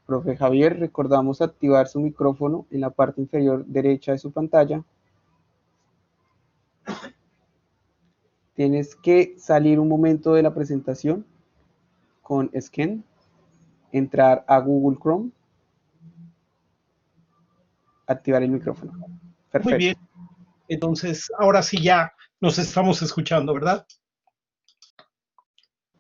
Profe Javier, recordamos activar su micrófono en la parte inferior derecha de su pantalla. Tienes que salir un momento de la presentación con Scan, entrar a Google Chrome, activar el micrófono. Muy bien, Perfecto. entonces ahora sí ya nos estamos escuchando, ¿verdad?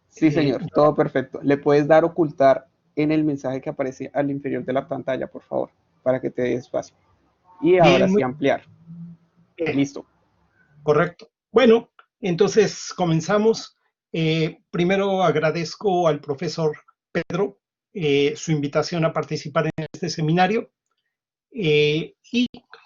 Sí, señor, todo perfecto. Le puedes dar ocultar en el mensaje que aparece al inferior de la pantalla, por favor, para que te dé espacio. Y ahora Bien, sí muy ampliar. bien, Listo. correcto. Bueno, entonces comenzamos. Primero agradezco al profesor Pedro su invitación a participar en este seminario y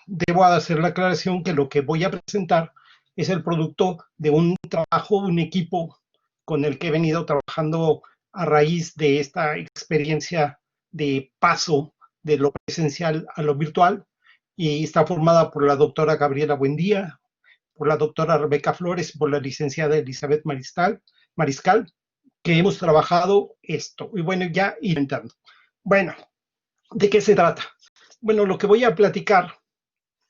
debo hacer la aclaración que lo que voy a presentar es el producto de un trabajo, un equipo con el que he venido trabajando a raíz de esta experiencia de paso de lo presencial a lo virtual, y está formada por la doctora Gabriela Buendía, por la doctora Rebeca Flores y por la licenciada Elizabeth Mariscal, que hemos trabajado esto. Y bueno, ya inventando. Bueno, ¿de qué se trata? Bueno, lo que voy a platicar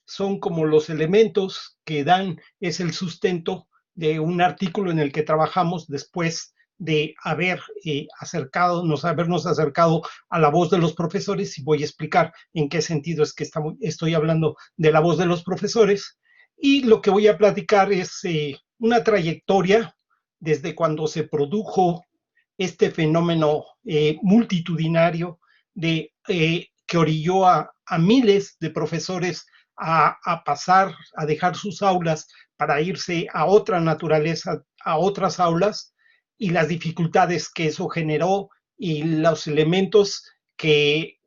son como los elementos que dan, es el sustento de un artículo en el que trabajamos después de habernos acercado a la voz de los profesores, y voy a explicar en qué sentido es que estoy hablando de la voz de los profesores. Y lo que voy a platicar es una trayectoria desde cuando se produjo este fenómeno multitudinario que orilló a miles de profesores a pasar, a dejar sus aulas para irse a otra naturaleza, a otras aulas, y las dificultades que eso generó y los elementos que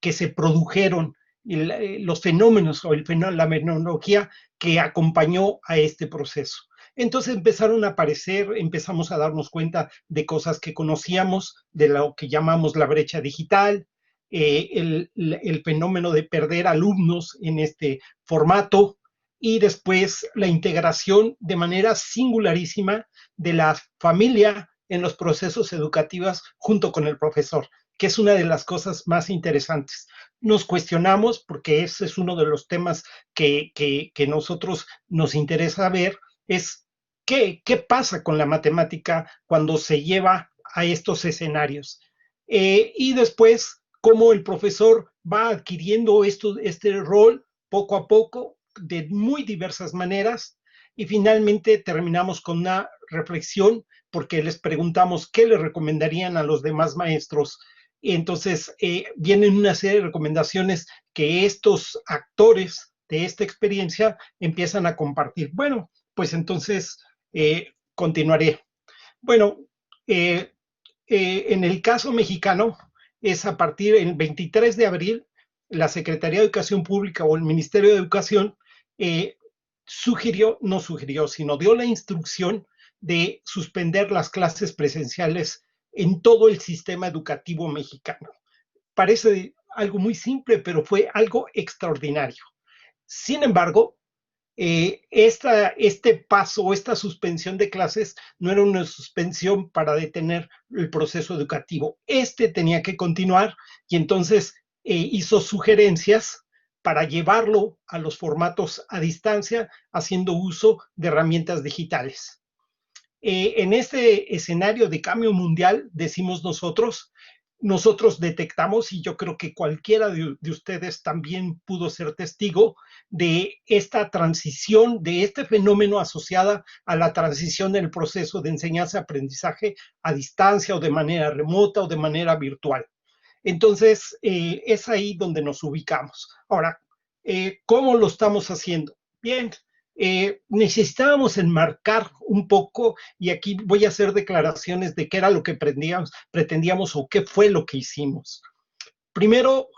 se produjeron, los fenómenos o la fenomenología que acompañó a este proceso. Entonces empezaron a aparecer, empezamos a darnos cuenta de cosas que conocíamos, de lo que llamamos la brecha digital, el fenómeno de perder alumnos en este formato, y después la integración de manera singularísima de la familia en los procesos educativos junto con el profesor, que es una de las cosas más interesantes. Nos cuestionamos, porque ese es uno de los temas que nosotros nos interesa ver, es qué pasa con la matemática cuando se lleva a estos escenarios. Y después, cómo el profesor va adquiriendo este rol poco a poco, de muy diversas maneras, y finalmente terminamos con una reflexión, porque les preguntamos qué le recomendarían a los demás maestros. Y entonces vienen una serie de recomendaciones que estos actores de esta experiencia empiezan a compartir. Bueno, pues entonces continuaré. Bueno, en el caso mexicano, es a partir del 23 de abril, la Secretaría de Educación Pública o el Ministerio de Educación no sugirió, sino dio la instrucción de suspender las clases presenciales en todo el sistema educativo mexicano. Parece algo muy simple, pero fue algo extraordinario. Sin embargo, este paso, esta suspensión de clases, no era una suspensión para detener el proceso educativo. Este tenía que continuar, y entonces hizo sugerencias para llevarlo a los formatos a distancia, haciendo uso de herramientas digitales. En este escenario de cambio mundial, decimos nosotros detectamos, y yo creo que cualquiera de ustedes también pudo ser testigo de esta transición, de este fenómeno asociada a la transición del proceso de enseñanza-aprendizaje a distancia, o de manera remota, o de manera virtual. Entonces, es ahí donde nos ubicamos. Ahora, ¿cómo lo estamos haciendo? Bien, necesitábamos enmarcar un poco, y aquí voy a hacer declaraciones de qué era lo que pretendíamos o qué fue lo que hicimos. Primero,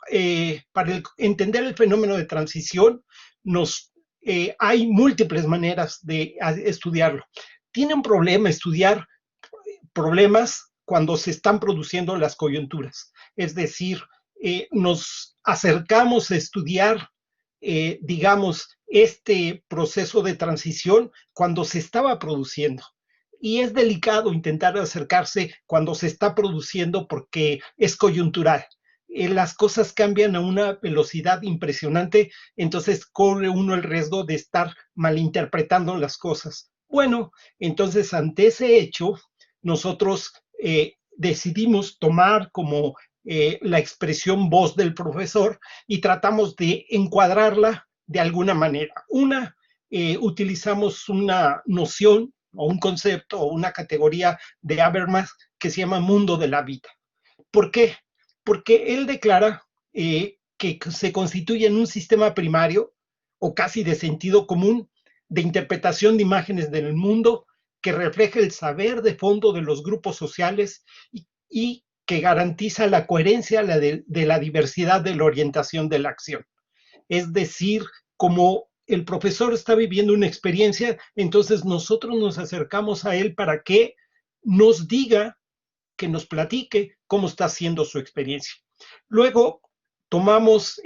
para entender el fenómeno de transición, hay múltiples maneras de estudiarlo. Tiene un problema estudiar problemas cuando se están produciendo las coyunturas. Es decir, nos acercamos a estudiar, digamos, este proceso de transición cuando se estaba produciendo. Y es delicado intentar acercarse cuando se está produciendo porque es coyuntural. las cosas cambian a una velocidad impresionante, entonces corre uno el riesgo de estar malinterpretando las cosas. Bueno, entonces ante ese hecho, nosotros decidimos tomar como la expresión voz del profesor y tratamos de encuadrarla de alguna manera. Utilizamos una noción o un concepto o una categoría de Habermas que se llama mundo de la vida. ¿Por qué? Porque él declara que se constituye en un sistema primario o casi de sentido común de interpretación de imágenes del mundo que refleja el saber de fondo de los grupos sociales y que garantiza la coherencia de la diversidad de la orientación de la acción. Es decir, como el profesor está viviendo una experiencia, entonces nosotros nos acercamos a él para que nos diga, que nos platique cómo está siendo su experiencia. Luego tomamos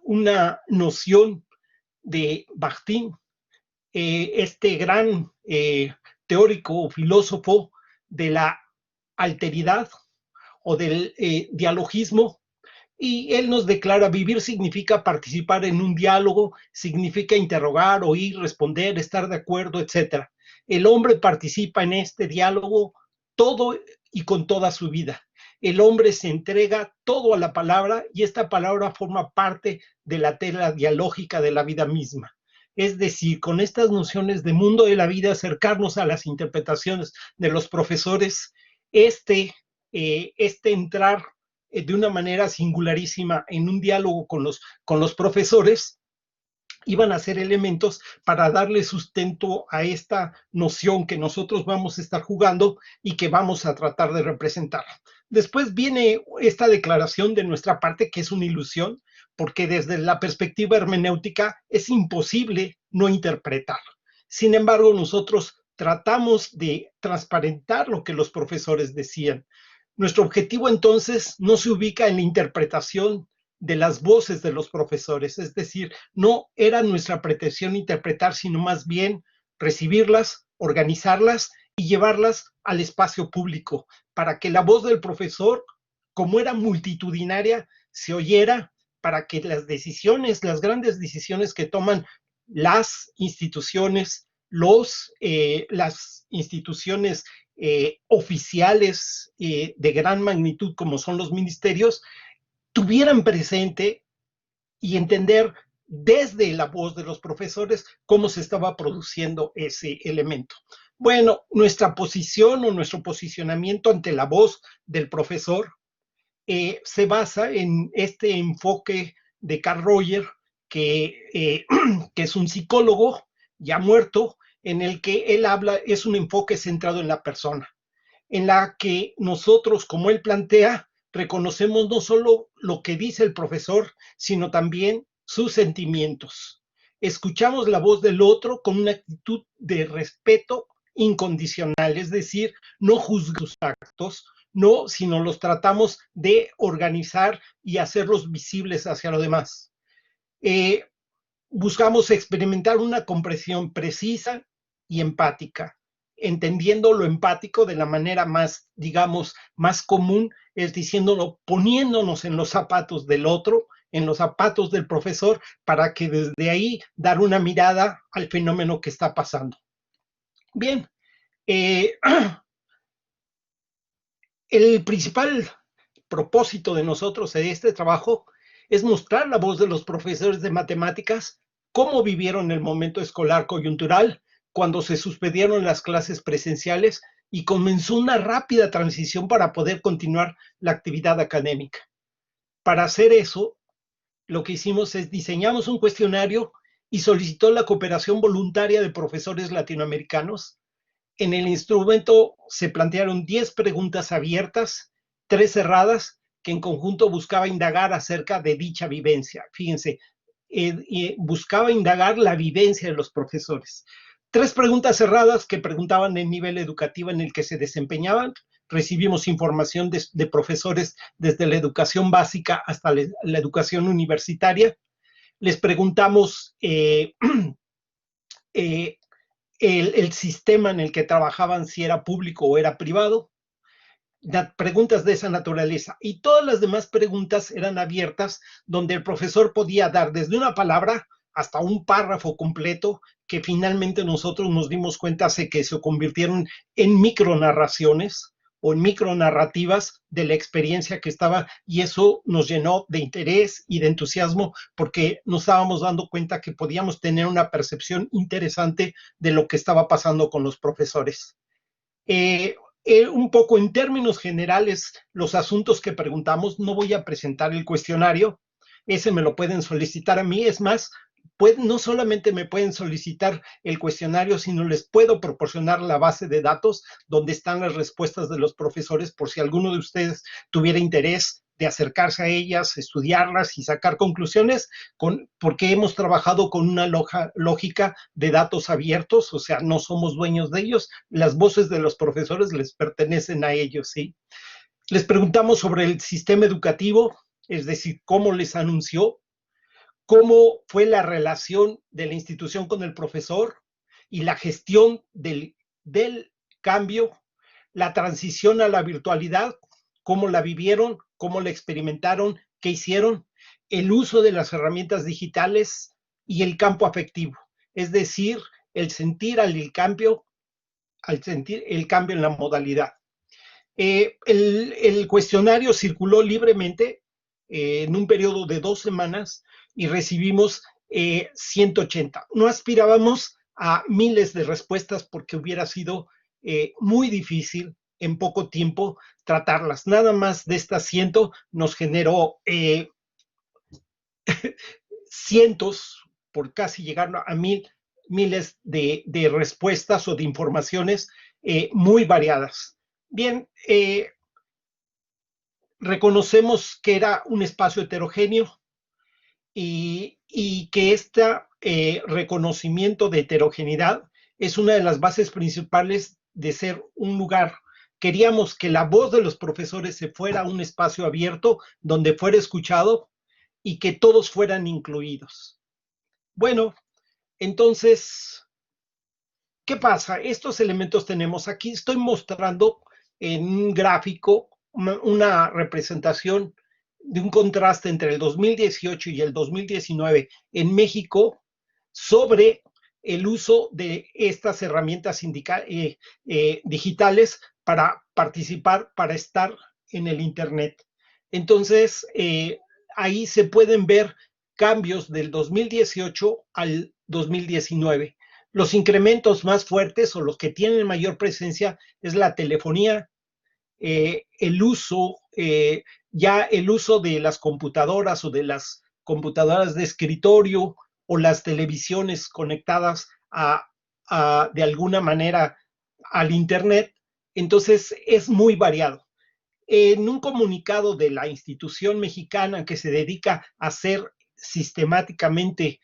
una noción de Bakhtin, este gran teórico o filósofo de la alteridad o del dialogismo, y él nos declara: vivir significa participar en un diálogo, significa interrogar, oír, responder, estar de acuerdo, etc. El hombre participa en este diálogo todo y con toda su vida. El hombre se entrega todo a la palabra y esta palabra forma parte de la tela dialógica de la vida misma. Es decir, con estas nociones de mundo de la vida, acercarnos a las interpretaciones de los profesores, este entrar de una manera singularísima en un diálogo con los profesores, iban a ser elementos para darle sustento a esta noción que nosotros vamos a estar jugando y que vamos a tratar de representar. Después viene esta declaración de nuestra parte, que es una ilusión, porque desde la perspectiva hermenéutica es imposible no interpretar. Sin embargo, nosotros tratamos de transparentar lo que los profesores decían. Nuestro objetivo entonces no se ubica en la interpretación de las voces de los profesores, es decir, no era nuestra pretensión interpretar, sino más bien recibirlas, organizarlas y llevarlas al espacio público, para que la voz del profesor, como era multitudinaria, se oyera, para que las decisiones, las grandes decisiones que toman las instituciones, las instituciones oficiales de gran magnitud como son los ministerios, tuvieran presente y entender desde la voz de los profesores cómo se estaba produciendo ese elemento. Bueno, nuestra posición o nuestro posicionamiento ante la voz del profesor se basa en este enfoque de Carl Roger, que es un psicólogo ya muerto, en el que él habla, es un enfoque centrado en la persona, en la que nosotros, como él plantea, reconocemos no solo lo que dice el profesor, sino también sus sentimientos. Escuchamos la voz del otro con una actitud de respeto incondicional, es decir, no juzgamos sus actos, no, sino los tratamos de organizar y hacerlos visibles hacia los demás. Buscamos experimentar una comprensión precisa y empática, entendiendo lo empático de la manera más, digamos, más común, es diciéndolo, poniéndonos en los zapatos del otro, en los zapatos del profesor, para que desde ahí dar una mirada al fenómeno que está pasando. Bien, el principal propósito de nosotros en este trabajo es mostrar la voz de los profesores de matemáticas, cómo vivieron el momento escolar coyuntural cuando se suspendieron las clases presenciales y comenzó una rápida transición para poder continuar la actividad académica. Para hacer eso, lo que hicimos es diseñamos un cuestionario y solicitó la cooperación voluntaria de profesores latinoamericanos. En el instrumento se plantearon 10 preguntas abiertas, 3 cerradas, que en conjunto buscaba indagar acerca de dicha vivencia. Fíjense, buscaba indagar la vivencia de los profesores. 3 preguntas cerradas que preguntaban el nivel educativo en el que se desempeñaban. Recibimos información de profesores desde la educación básica hasta la educación universitaria. Les preguntamos el sistema en el que trabajaban, si era público o era privado. preguntas de esa naturaleza. Y todas las demás preguntas eran abiertas, donde el profesor podía dar desde una palabra hasta un párrafo completo, que finalmente nosotros nos dimos cuenta de que se convirtieron en micronarraciones o en micronarrativas de la experiencia que estaba, y eso nos llenó de interés y de entusiasmo, porque nos estábamos dando cuenta que podíamos tener una percepción interesante de lo que estaba pasando con los profesores. Un poco en términos generales, los asuntos que preguntamos, no voy a presentar el cuestionario, ese me lo pueden solicitar a mí, es más, no solamente me pueden solicitar el cuestionario, sino les puedo proporcionar la base de datos donde están las respuestas de los profesores, por si alguno de ustedes tuviera interés de acercarse a ellas, estudiarlas y sacar conclusiones, porque hemos trabajado con una lógica de datos abiertos, o sea, no somos dueños de ellos, las voces de los profesores les pertenecen a ellos, ¿sí? Les preguntamos sobre el sistema educativo, es decir, cómo les anunció, cómo fue la relación de la institución con el profesor y la gestión del cambio, la transición a la virtualidad, cómo la vivieron, cómo la experimentaron, qué hicieron, el uso de las herramientas digitales y el campo afectivo, es decir, el sentir al sentir el cambio en la modalidad. El cuestionario circuló libremente en un periodo de 2 semanas y recibimos 180. No aspirábamos a miles de respuestas porque hubiera sido muy difícil en poco tiempo tratarlas. Nada más de estas 100 nos generó cientos, por casi llegar a miles de respuestas o de informaciones muy variadas. Bien, reconocemos que era un espacio heterogéneo y que este reconocimiento de heterogeneidad es una de las bases principales de ser un lugar. Queríamos que la voz de los profesores se fuera a un espacio abierto donde fuera escuchado y que todos fueran incluidos. Bueno, entonces, ¿qué pasa? Estos elementos tenemos aquí. Estoy mostrando en un gráfico una representación de un contraste entre el 2018 y el 2019 en México sobre el uso de estas herramientas digitales para participar, para estar en el Internet. Entonces, ahí se pueden ver cambios del 2018 al 2019. Los incrementos más fuertes o los que tienen mayor presencia es la telefonía, el uso de las computadoras o de las computadoras de escritorio o las televisiones conectadas de alguna manera al Internet. Entonces es muy variado. En un comunicado de la institución mexicana que se dedica a hacer sistemáticamente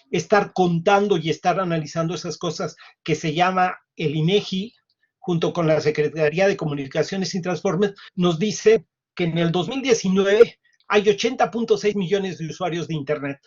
estar contando y estar analizando esas cosas, que se llama el INEGI, junto con la Secretaría de Comunicaciones y Transportes, nos dice que en el 2019 hay 80.6 millones de usuarios de Internet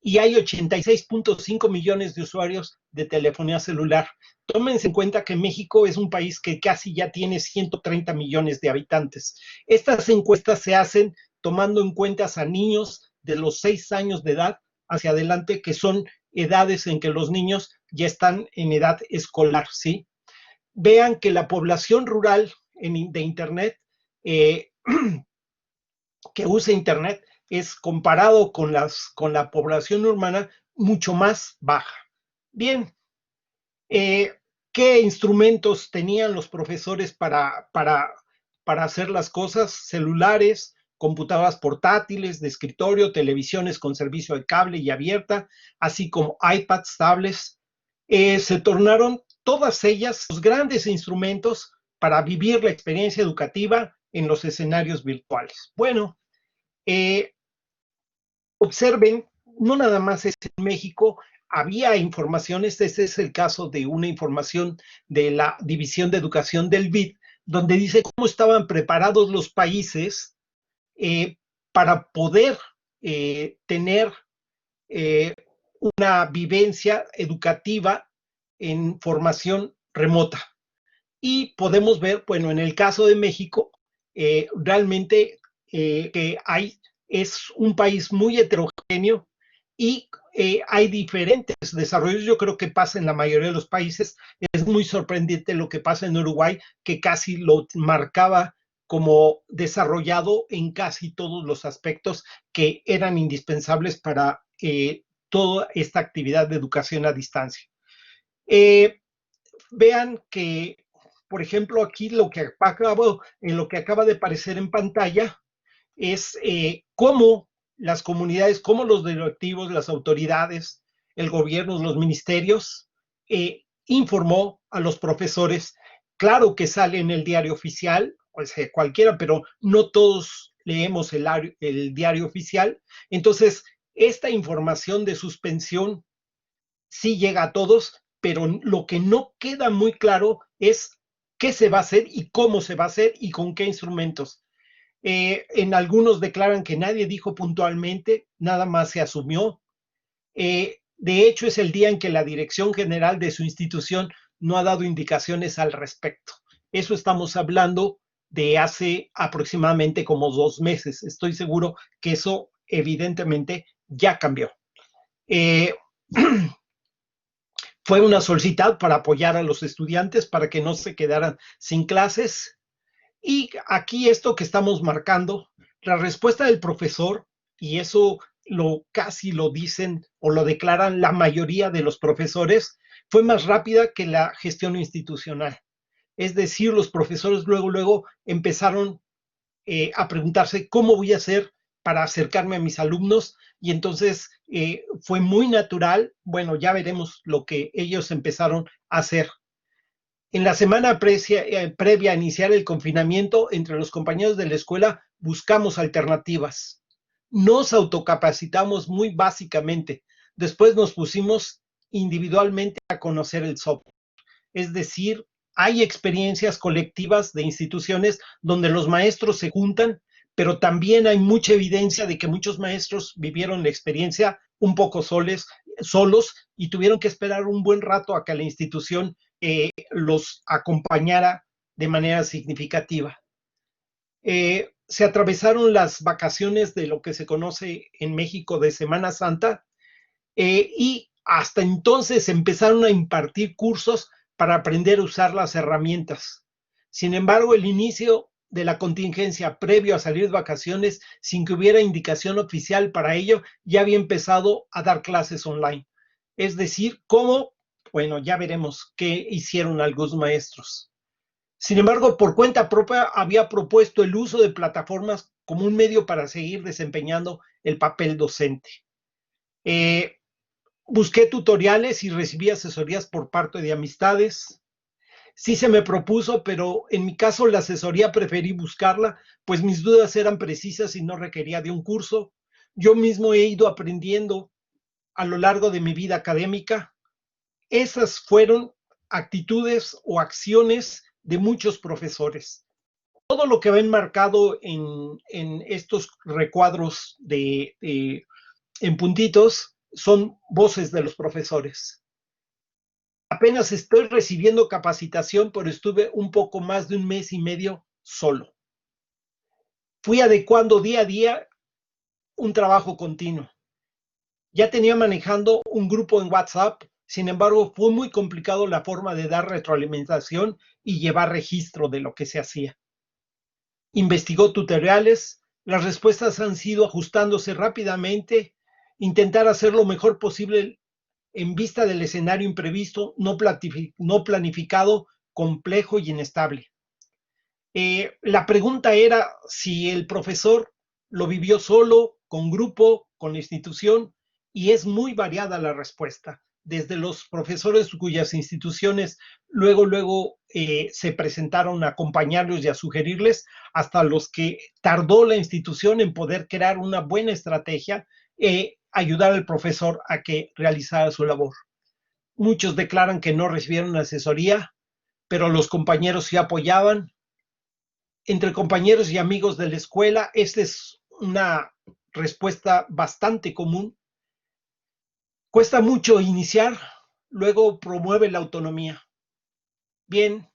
y hay 86.5 millones de usuarios de telefonía celular. Tómense en cuenta que México es un país que casi ya tiene 130 millones de habitantes. Estas encuestas se hacen tomando en cuenta a niños de los 6 años de edad hacia adelante, que son edades en que los niños ya están en edad escolar, ¿sí? Vean que la población rural de Internet, que usa Internet, es comparado con la población urbana mucho más baja. Bien, ¿qué instrumentos tenían los profesores para hacer las cosas? Celulares, computadoras portátiles, de escritorio, televisiones con servicio de cable y abierta, así como iPads, tablets. Se tornaron todas ellas los grandes instrumentos para vivir la experiencia educativa en los escenarios virtuales. Bueno, observen, no nada más es en México, había informaciones, este es el caso de una información de la División de Educación del BID, donde dice cómo estaban preparados los países para poder tener una vivencia educativa en formación remota. Y podemos ver, bueno, en el caso de México, realmente que es un país muy heterogéneo y hay diferentes desarrollos. Yo creo que pasa en la mayoría de los países. Es muy sorprendente lo que pasa en Uruguay, que casi lo marcaba como desarrollado en casi todos los aspectos que eran indispensables para toda esta actividad de educación a distancia. Eh, Vean que, por ejemplo, aquí lo que acaba de aparecer en pantalla es cómo las comunidades, cómo los directivos, las autoridades, el gobierno, los ministerios, informó a los profesores. Claro que sale en el diario oficial, pues cualquiera, pero no todos leemos el diario oficial. Entonces, esta información de suspensión sí llega a todos, pero lo que no queda muy claro es qué se va a hacer y cómo se va a hacer y con qué instrumentos. En algunos declaran que nadie dijo puntualmente, nada más se asumió. De hecho, es el día en que la dirección general de su institución no ha dado indicaciones al respecto. Eso estamos hablando de hace aproximadamente como 2 meses. Estoy seguro que eso evidentemente ya cambió. Eh, Fue una solicitud para apoyar a los estudiantes para que no se quedaran sin clases. Y aquí esto que estamos marcando, la respuesta del profesor, y eso casi lo dicen o lo declaran la mayoría de los profesores, fue más rápida que la gestión institucional. Es decir, los profesores luego empezaron a preguntarse cómo voy a hacer para acercarme a mis alumnos y entonces fue muy natural. Bueno, ya veremos lo que ellos empezaron a hacer. En la semana previa a iniciar el confinamiento, entre los compañeros de la escuela buscamos alternativas. Nos autocapacitamos muy básicamente. Después nos pusimos individualmente a conocer el software. Es decir, hay experiencias colectivas de instituciones donde los maestros se juntan, pero también hay mucha evidencia de que muchos maestros vivieron la experiencia un poco solos y tuvieron que esperar un buen rato a que la institución los acompañara de manera significativa. Se atravesaron las vacaciones de lo que se conoce en México de Semana Santa y hasta entonces empezaron a impartir cursos para aprender a usar las herramientas. Sin embargo, el inicio de la contingencia previo a salir de vacaciones, sin que hubiera indicación oficial para ello, ya había empezado a dar clases online. Es decir, cómo, bueno, ya veremos qué hicieron algunos maestros. Sin embargo, por cuenta propia había propuesto el uso de plataformas como un medio para seguir desempeñando el papel docente. Eh, Busqué tutoriales y recibí asesorías por parte de amistades. Sí se me propuso, pero en mi caso la asesoría preferí buscarla, pues mis dudas eran precisas y no requería de un curso. Yo mismo he ido aprendiendo a lo largo de mi vida académica. Esas fueron actitudes o acciones de muchos profesores. Todo lo que va enmarcado en estos recuadros en puntitos son voces de los profesores. Apenas estoy recibiendo capacitación, pero estuve un poco más de un mes y medio solo. Fui adecuando día a día un trabajo continuo. Ya tenía manejando un grupo en WhatsApp, sin embargo, fue muy complicado la forma de dar retroalimentación y llevar registro de lo que se hacía. Investigó tutoriales, las respuestas han sido ajustándose rápidamente, intentar hacer lo mejor posible en vista del escenario imprevisto, no planificado, complejo y inestable. La pregunta era si el profesor lo vivió solo, con grupo, con la institución, y es muy variada la respuesta. Desde los profesores cuyas instituciones luego se presentaron a acompañarlos y a sugerirles, hasta los que tardó la institución en poder crear una buena estrategia, ayudar al profesor a que realizara su labor. Muchos declaran que no recibieron asesoría, pero los compañeros sí apoyaban. Entre compañeros y amigos de la escuela, esta es una respuesta bastante común. Cuesta mucho iniciar, luego promueve la autonomía. Bien,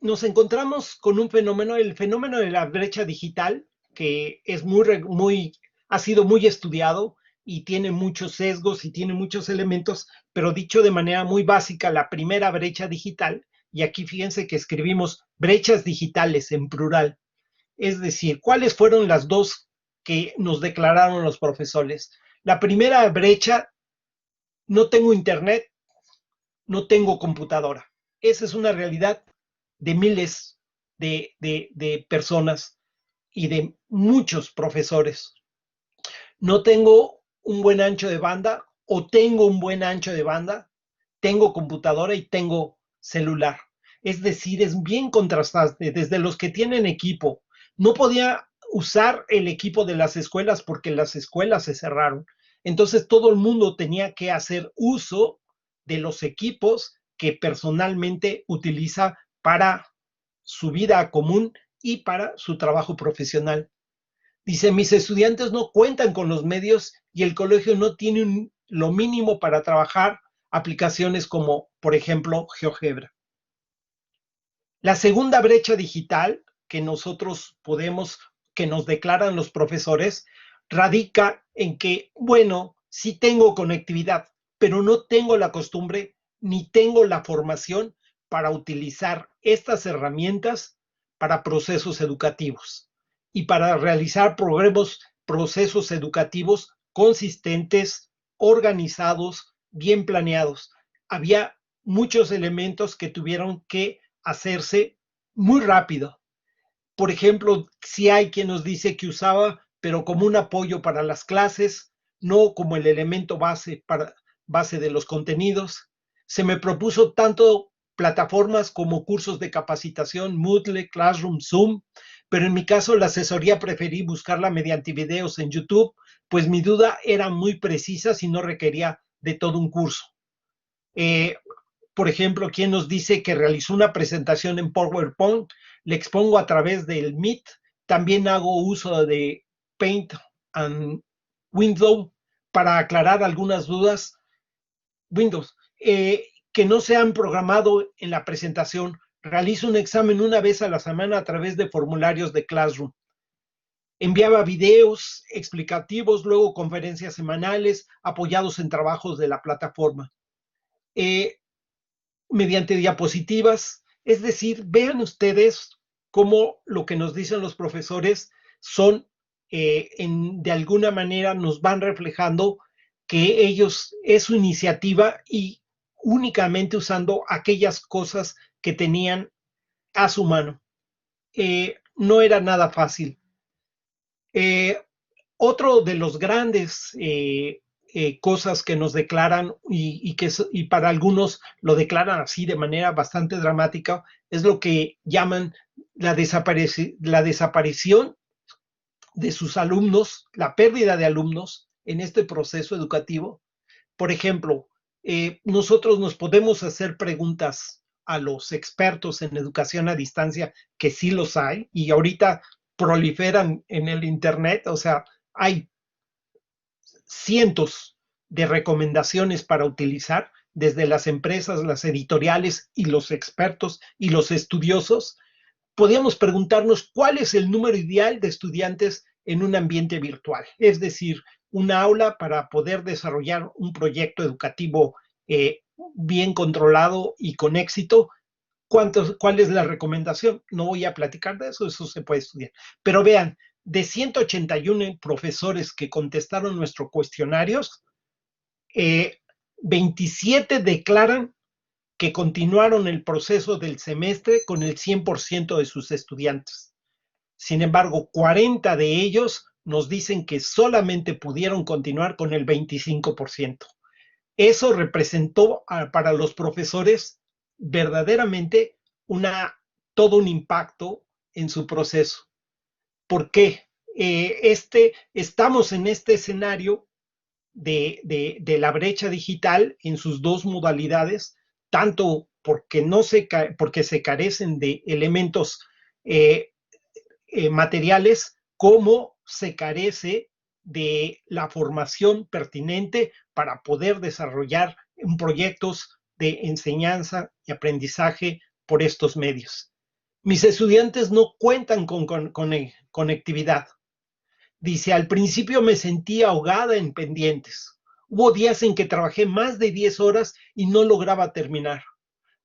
nos encontramos con un fenómeno, el fenómeno de la brecha digital, que es ha sido muy estudiado y tiene muchos sesgos y tiene muchos elementos, pero dicho de manera muy básica, la primera brecha digital, y aquí fíjense que escribimos brechas digitales en plural, es decir, ¿cuáles fueron las dos que nos declararon los profesores? La primera brecha, no tengo internet, no tengo computadora. Esa es una realidad de miles de personas y de muchos profesores. No tengo un buen ancho de banda o tengo un buen ancho de banda, tengo computadora y tengo celular. Es decir, es bien contrastante. Desde los que tienen equipo, no podía usar el equipo de las escuelas porque las escuelas se cerraron. Entonces todo el mundo tenía que hacer uso de los equipos que personalmente utiliza para su vida común y para su trabajo profesional. Dice, mis estudiantes no cuentan con los medios y el colegio no tiene lo mínimo para trabajar aplicaciones como, por ejemplo, GeoGebra. La segunda brecha digital que nosotros podemos, que nos declaran los profesores, radica en que, bueno, sí tengo conectividad, pero no tengo la costumbre ni tengo la formación para utilizar estas herramientas para procesos educativos y para realizar procesos educativos consistentes, organizados, bien planeados. Había muchos elementos que tuvieron que hacerse muy rápido. Por ejemplo, si hay quien nos dice que usaba, pero como un apoyo para las clases, no como el elemento base de los contenidos. Se me propuso tanto plataformas como cursos de capacitación, Moodle, Classroom, Zoom, pero en mi caso la asesoría preferí buscarla mediante videos en YouTube, pues mi duda era muy precisa si no requería de todo un curso. Eh, por ejemplo, quien nos dice que realizó una presentación en PowerPoint, le expongo a través del Meet, también hago uso de Paint and Windows para aclarar algunas dudas, Windows, que no se han programado en la presentación. Realizo un examen una vez a la semana a través de formularios de Classroom. Enviaba videos explicativos, luego conferencias semanales apoyados en trabajos de la plataforma. Mediante diapositivas. Es decir, vean ustedes cómo lo que nos dicen los profesores son, de alguna manera nos van reflejando que ellos es su iniciativa y únicamente usando aquellas cosas que tenían a su mano. No era nada fácil. Eh, Otro de los grandes cosas que nos declaran y para algunos lo declaran así de manera bastante dramática es lo que llaman la desaparición de sus alumnos, la pérdida de alumnos en este proceso educativo. Por ejemplo, nosotros nos podemos hacer preguntas a los expertos en educación a distancia, que sí los hay, y ahorita proliferan en el Internet, o sea, hay cientos de recomendaciones para utilizar desde las empresas, las editoriales y los expertos y los estudiosos. Podríamos preguntarnos cuál es el número ideal de estudiantes en un ambiente virtual, es decir, una aula para poder desarrollar un proyecto educativo bien controlado y con éxito. ¿Cuál es la recomendación? No voy a platicar de eso, eso se puede estudiar. Pero vean, de 181 profesores que contestaron nuestros cuestionarios, 27 declaran que continuaron el proceso del semestre con el 100% de sus estudiantes. Sin embargo, 40 de ellos nos dicen que solamente pudieron continuar con el 25%. Eso representó para los profesores verdaderamente todo un impacto en su proceso. ¿Por qué? Estamos en este escenario de la brecha digital en sus dos modalidades, tanto porque se carecen de elementos eh, materiales como se carece de la formación pertinente para poder desarrollar proyectos de enseñanza y aprendizaje por estos medios. Mis estudiantes no cuentan con conectividad. Dice, al principio me sentí ahogada en pendientes. Hubo días en que trabajé más de 10 horas y no lograba terminar.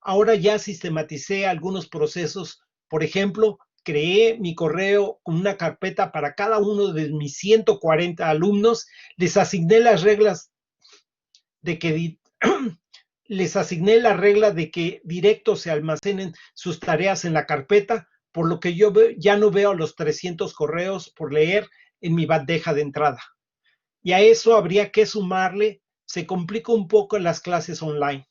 Ahora ya sistematicé algunos procesos. Por ejemplo, creé mi correo con una carpeta para cada uno de mis 140 alumnos. Les asigné las reglas de que les asigné la regla de que directo se almacenen sus tareas en la carpeta, por lo que yo ya no veo los 300 correos por leer en mi bandeja de entrada. Y a eso habría que sumarle, se complica un poco en las clases online.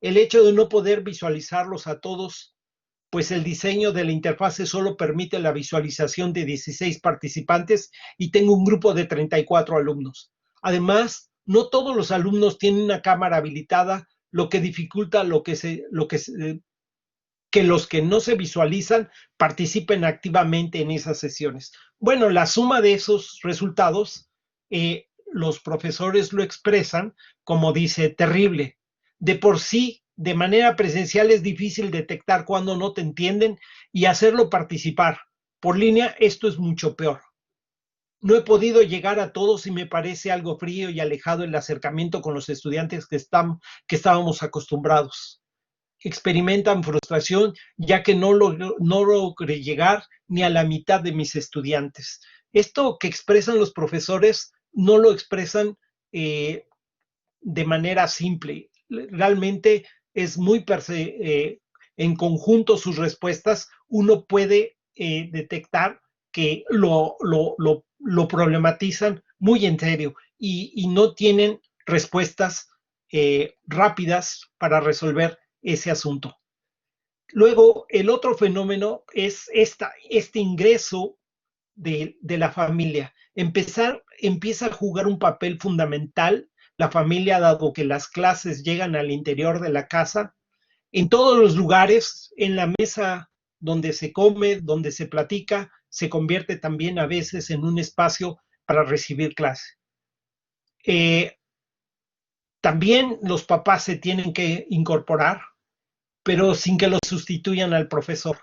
El hecho de no poder visualizarlos a todos, pues el diseño de la interfase solo permite la visualización de 16 participantes y tengo un grupo de 34 alumnos. Además, no todos los alumnos tienen una cámara habilitada, lo que dificulta que los que no se visualizan participen activamente en esas sesiones. Bueno, la suma de esos resultados, los profesores lo expresan como dice, terrible. De por sí, de manera presencial es difícil detectar cuando no te entienden y hacerlo participar. Por línea, esto es mucho peor. No he podido llegar a todos y me parece algo frío y alejado el acercamiento con los estudiantes que estábamos acostumbrados. Experimentan frustración ya que no logré llegar ni a la mitad de mis estudiantes. Esto que expresan los profesores no lo expresan de manera simple. Realmente es muy en conjunto sus respuestas, uno puede detectar que lo problematizan muy en serio y no tienen respuestas rápidas para resolver ese asunto. Luego, el otro fenómeno es este ingreso de la familia. Empieza a jugar un papel fundamental la familia, dado que las clases llegan al interior de la casa, en todos los lugares, en la mesa donde se come, donde se platica, se convierte también a veces en un espacio para recibir clase. También los papás se tienen que incorporar, pero sin que lo sustituyan al profesor.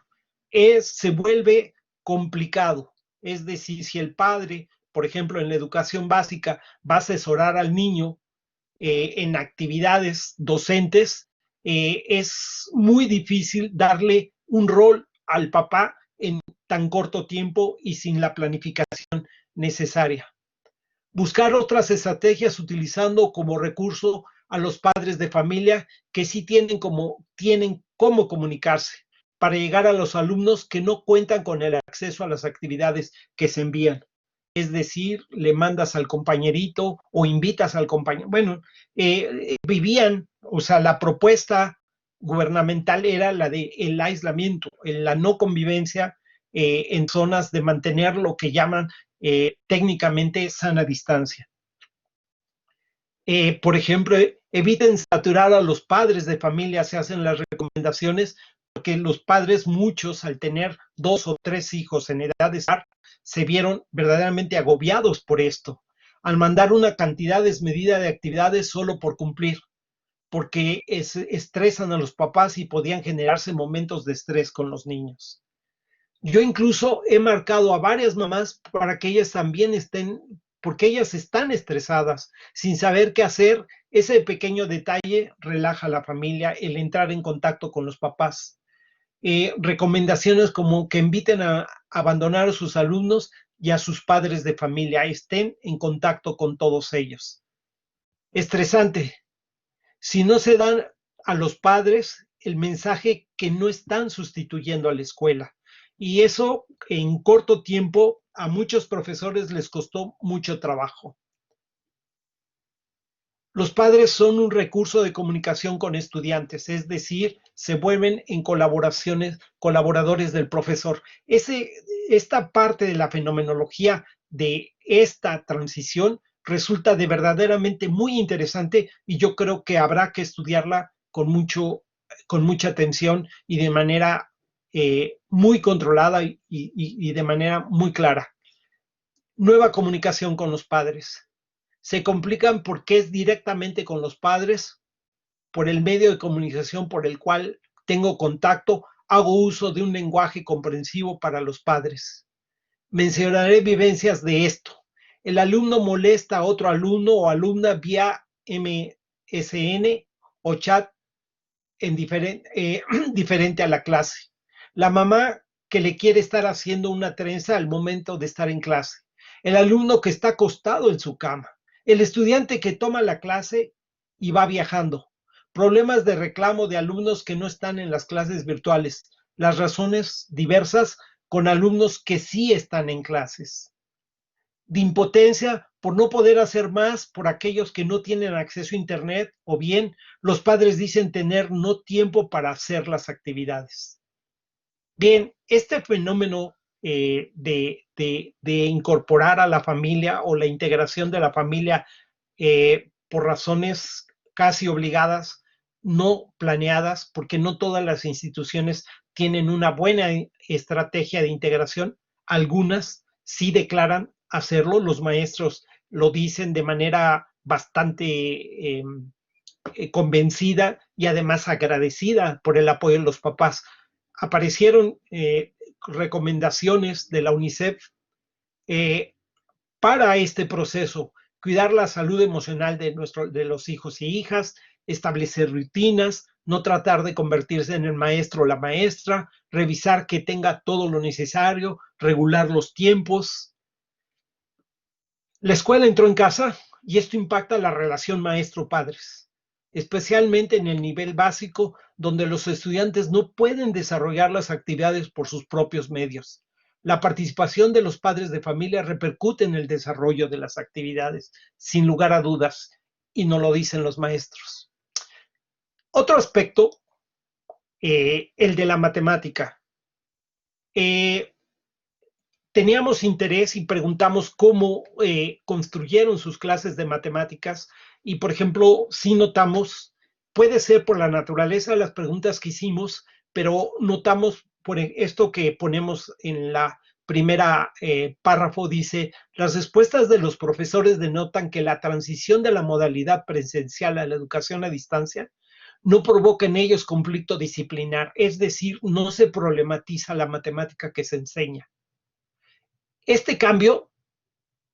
Se vuelve complicado. Es decir, si el padre, por ejemplo, en la educación básica, va a asesorar al niño en actividades docentes, es muy difícil darle un rol al papá en tan corto tiempo y sin la planificación necesaria. Buscar otras estrategias utilizando como recurso a los padres de familia que sí tienen cómo comunicarse para llegar a los alumnos que no cuentan con el acceso a las actividades que se envían. Es decir, le mandas al compañerito o invitas al compañero. Bueno, vivían, o sea, la propuesta gubernamental era la de el aislamiento, la no convivencia en zonas de mantener lo que llaman técnicamente sana distancia. Por ejemplo, eviten saturar a los padres de familia, se hacen las recomendaciones, porque los padres, muchos, al tener 2 o 3 hijos en edad de estar, se vieron verdaderamente agobiados por esto, al mandar una cantidad desmedida de actividades solo por cumplir, porque estresan a los papás y podían generarse momentos de estrés con los niños. Yo incluso he marcado a varias mamás para que ellas también estén, porque ellas están estresadas, sin saber qué hacer. Ese pequeño detalle relaja a la familia, el entrar en contacto con los papás. Recomendaciones como que inviten a abandonar a sus alumnos y a sus padres de familia, estén en contacto con todos ellos. Estresante. Si no se dan a los padres el mensaje que no están sustituyendo a la escuela. Y eso en corto tiempo a muchos profesores les costó mucho trabajo. Los padres son un recurso de comunicación con estudiantes, es decir, se vuelven en colaboradores del profesor. Esta parte de la fenomenología de esta transición resulta de verdaderamente muy interesante y yo creo que habrá que estudiarla con mucha atención y de manera muy controlada y de manera muy clara. Nueva comunicación con los padres. Se complican porque es directamente con los padres, por el medio de comunicación por el cual tengo contacto, hago uso de un lenguaje comprensivo para los padres. Mencionaré vivencias de esto. El alumno molesta a otro alumno o alumna vía MSN o chat en diferente a la clase. La mamá que le quiere estar haciendo una trenza al momento de estar en clase. El alumno que está acostado en su cama. El estudiante que toma la clase y va viajando. Problemas de reclamo de alumnos que no están en las clases virtuales. Las razones diversas con alumnos que sí están en clases. De impotencia por no poder hacer más por aquellos que no tienen acceso a Internet, o bien los padres dicen tener no tiempo para hacer las actividades. Bien, este fenómeno de incorporar a la familia o la integración de la familia por razones casi obligadas, no planeadas, porque no todas las instituciones tienen una buena estrategia de integración. Algunas sí declaran hacerlo, los maestros lo dicen de manera bastante convencida y además agradecida por el apoyo de los papás. Aparecieron recomendaciones de la UNICEF para este proceso: cuidar la salud emocional de los hijos y hijas, establecer rutinas, no tratar de convertirse en el maestro o la maestra, revisar que tenga todo lo necesario, regular los tiempos. La escuela entró en casa y esto impacta la relación maestro-padres, especialmente en el nivel básico, donde los estudiantes no pueden desarrollar las actividades por sus propios medios. La participación de los padres de familia repercute en el desarrollo de las actividades, sin lugar a dudas, y no lo dicen los maestros. Otro aspecto, el de la matemática. Teníamos interés y preguntamos cómo construyeron sus clases de matemáticas y, por ejemplo, sí notamos, puede ser por la naturaleza de las preguntas que hicimos, pero notamos por esto que ponemos en la primera párrafo, dice: las respuestas de los profesores denotan que la transición de la modalidad presencial a la educación a distancia no provoca en ellos conflicto disciplinar, es decir, no se problematiza la matemática que se enseña. Este cambio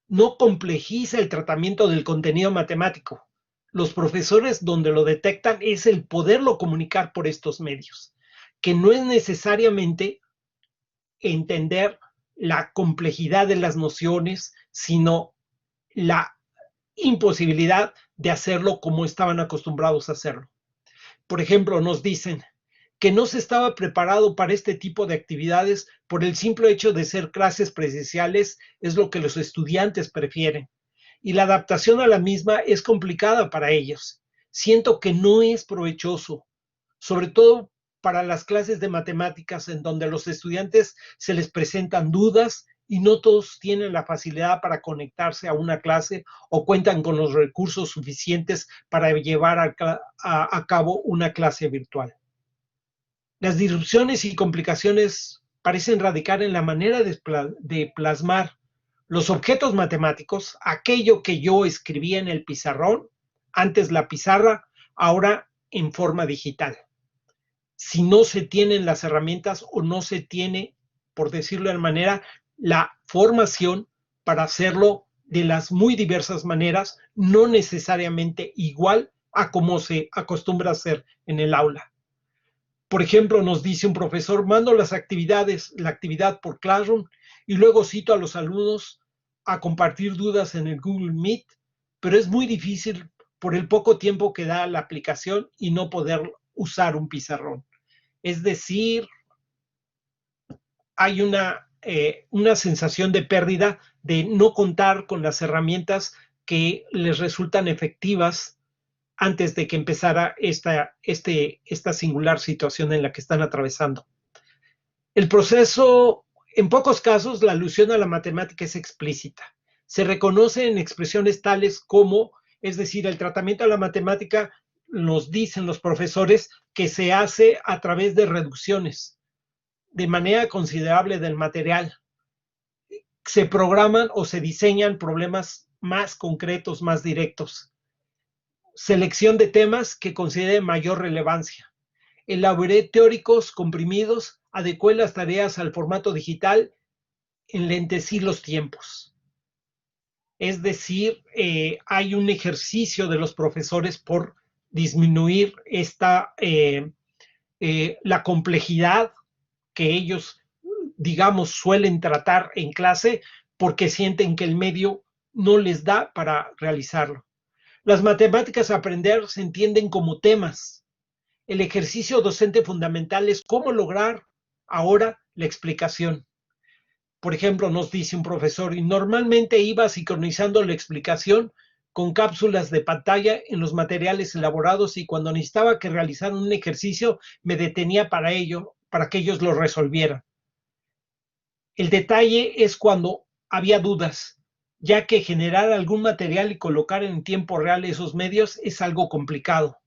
no complejiza el tratamiento del contenido matemático. Los profesores, donde lo detectan, es el poderlo comunicar por estos medios, que no es necesariamente entender la complejidad de las nociones, sino la imposibilidad de hacerlo como estaban acostumbrados a hacerlo. Por ejemplo, nos dicen que no se estaba preparado para este tipo de actividades por el simple hecho de ser clases presenciales, es lo que los estudiantes prefieren. Y la adaptación a la misma es complicada para ellos. Siento que no es provechoso, sobre todo para las clases de matemáticas en donde a los estudiantes se les presentan dudas y no todos tienen la facilidad para conectarse a una clase o cuentan con los recursos suficientes para llevar a cabo una clase virtual. Las disrupciones y complicaciones parecen radicar en la manera de plasmar los objetos matemáticos, aquello que yo escribía en el pizarrón, antes la pizarra, ahora en forma digital. Si no se tienen las herramientas o no se tiene, por decirlo de manera, la formación para hacerlo de las muy diversas maneras, no necesariamente igual a como se acostumbra a hacer en el aula. Por ejemplo, nos dice un profesor: mando la actividad por Classroom y luego cito a los alumnos a compartir dudas en el Google Meet, pero es muy difícil por el poco tiempo que da la aplicación y no poder usar un pizarrón. Es decir, hay una sensación de pérdida, de no contar con las herramientas que les resultan efectivas antes de que empezara esta singular situación en la que están atravesando. El proceso, en pocos casos, la alusión a la matemática es explícita. Se reconoce en expresiones tales como, es decir, el tratamiento de la matemática, nos dicen los profesores, que se hace a través de reducciones de manera considerable del material. Se programan o se diseñan problemas más concretos, más directos. Selección de temas que considere mayor relevancia. Elaboré teóricos comprimidos, adecué las tareas al formato digital, enlentecí los tiempos. Es decir, hay un ejercicio de los profesores por disminuir la complejidad que ellos, digamos, suelen tratar en clase porque sienten que el medio no les da para realizarlo. Las matemáticas a aprender se entienden como temas. El ejercicio docente fundamental es cómo lograr ahora la explicación. Por ejemplo, nos dice un profesor, y normalmente iba sincronizando la explicación con cápsulas de pantalla en los materiales elaborados y cuando necesitaba que realizaran un ejercicio me detenía para ello, para que ellos lo resolvieran. El detalle es cuando había dudas, ya que generar algún material y colocar en tiempo real esos medios es algo complicado.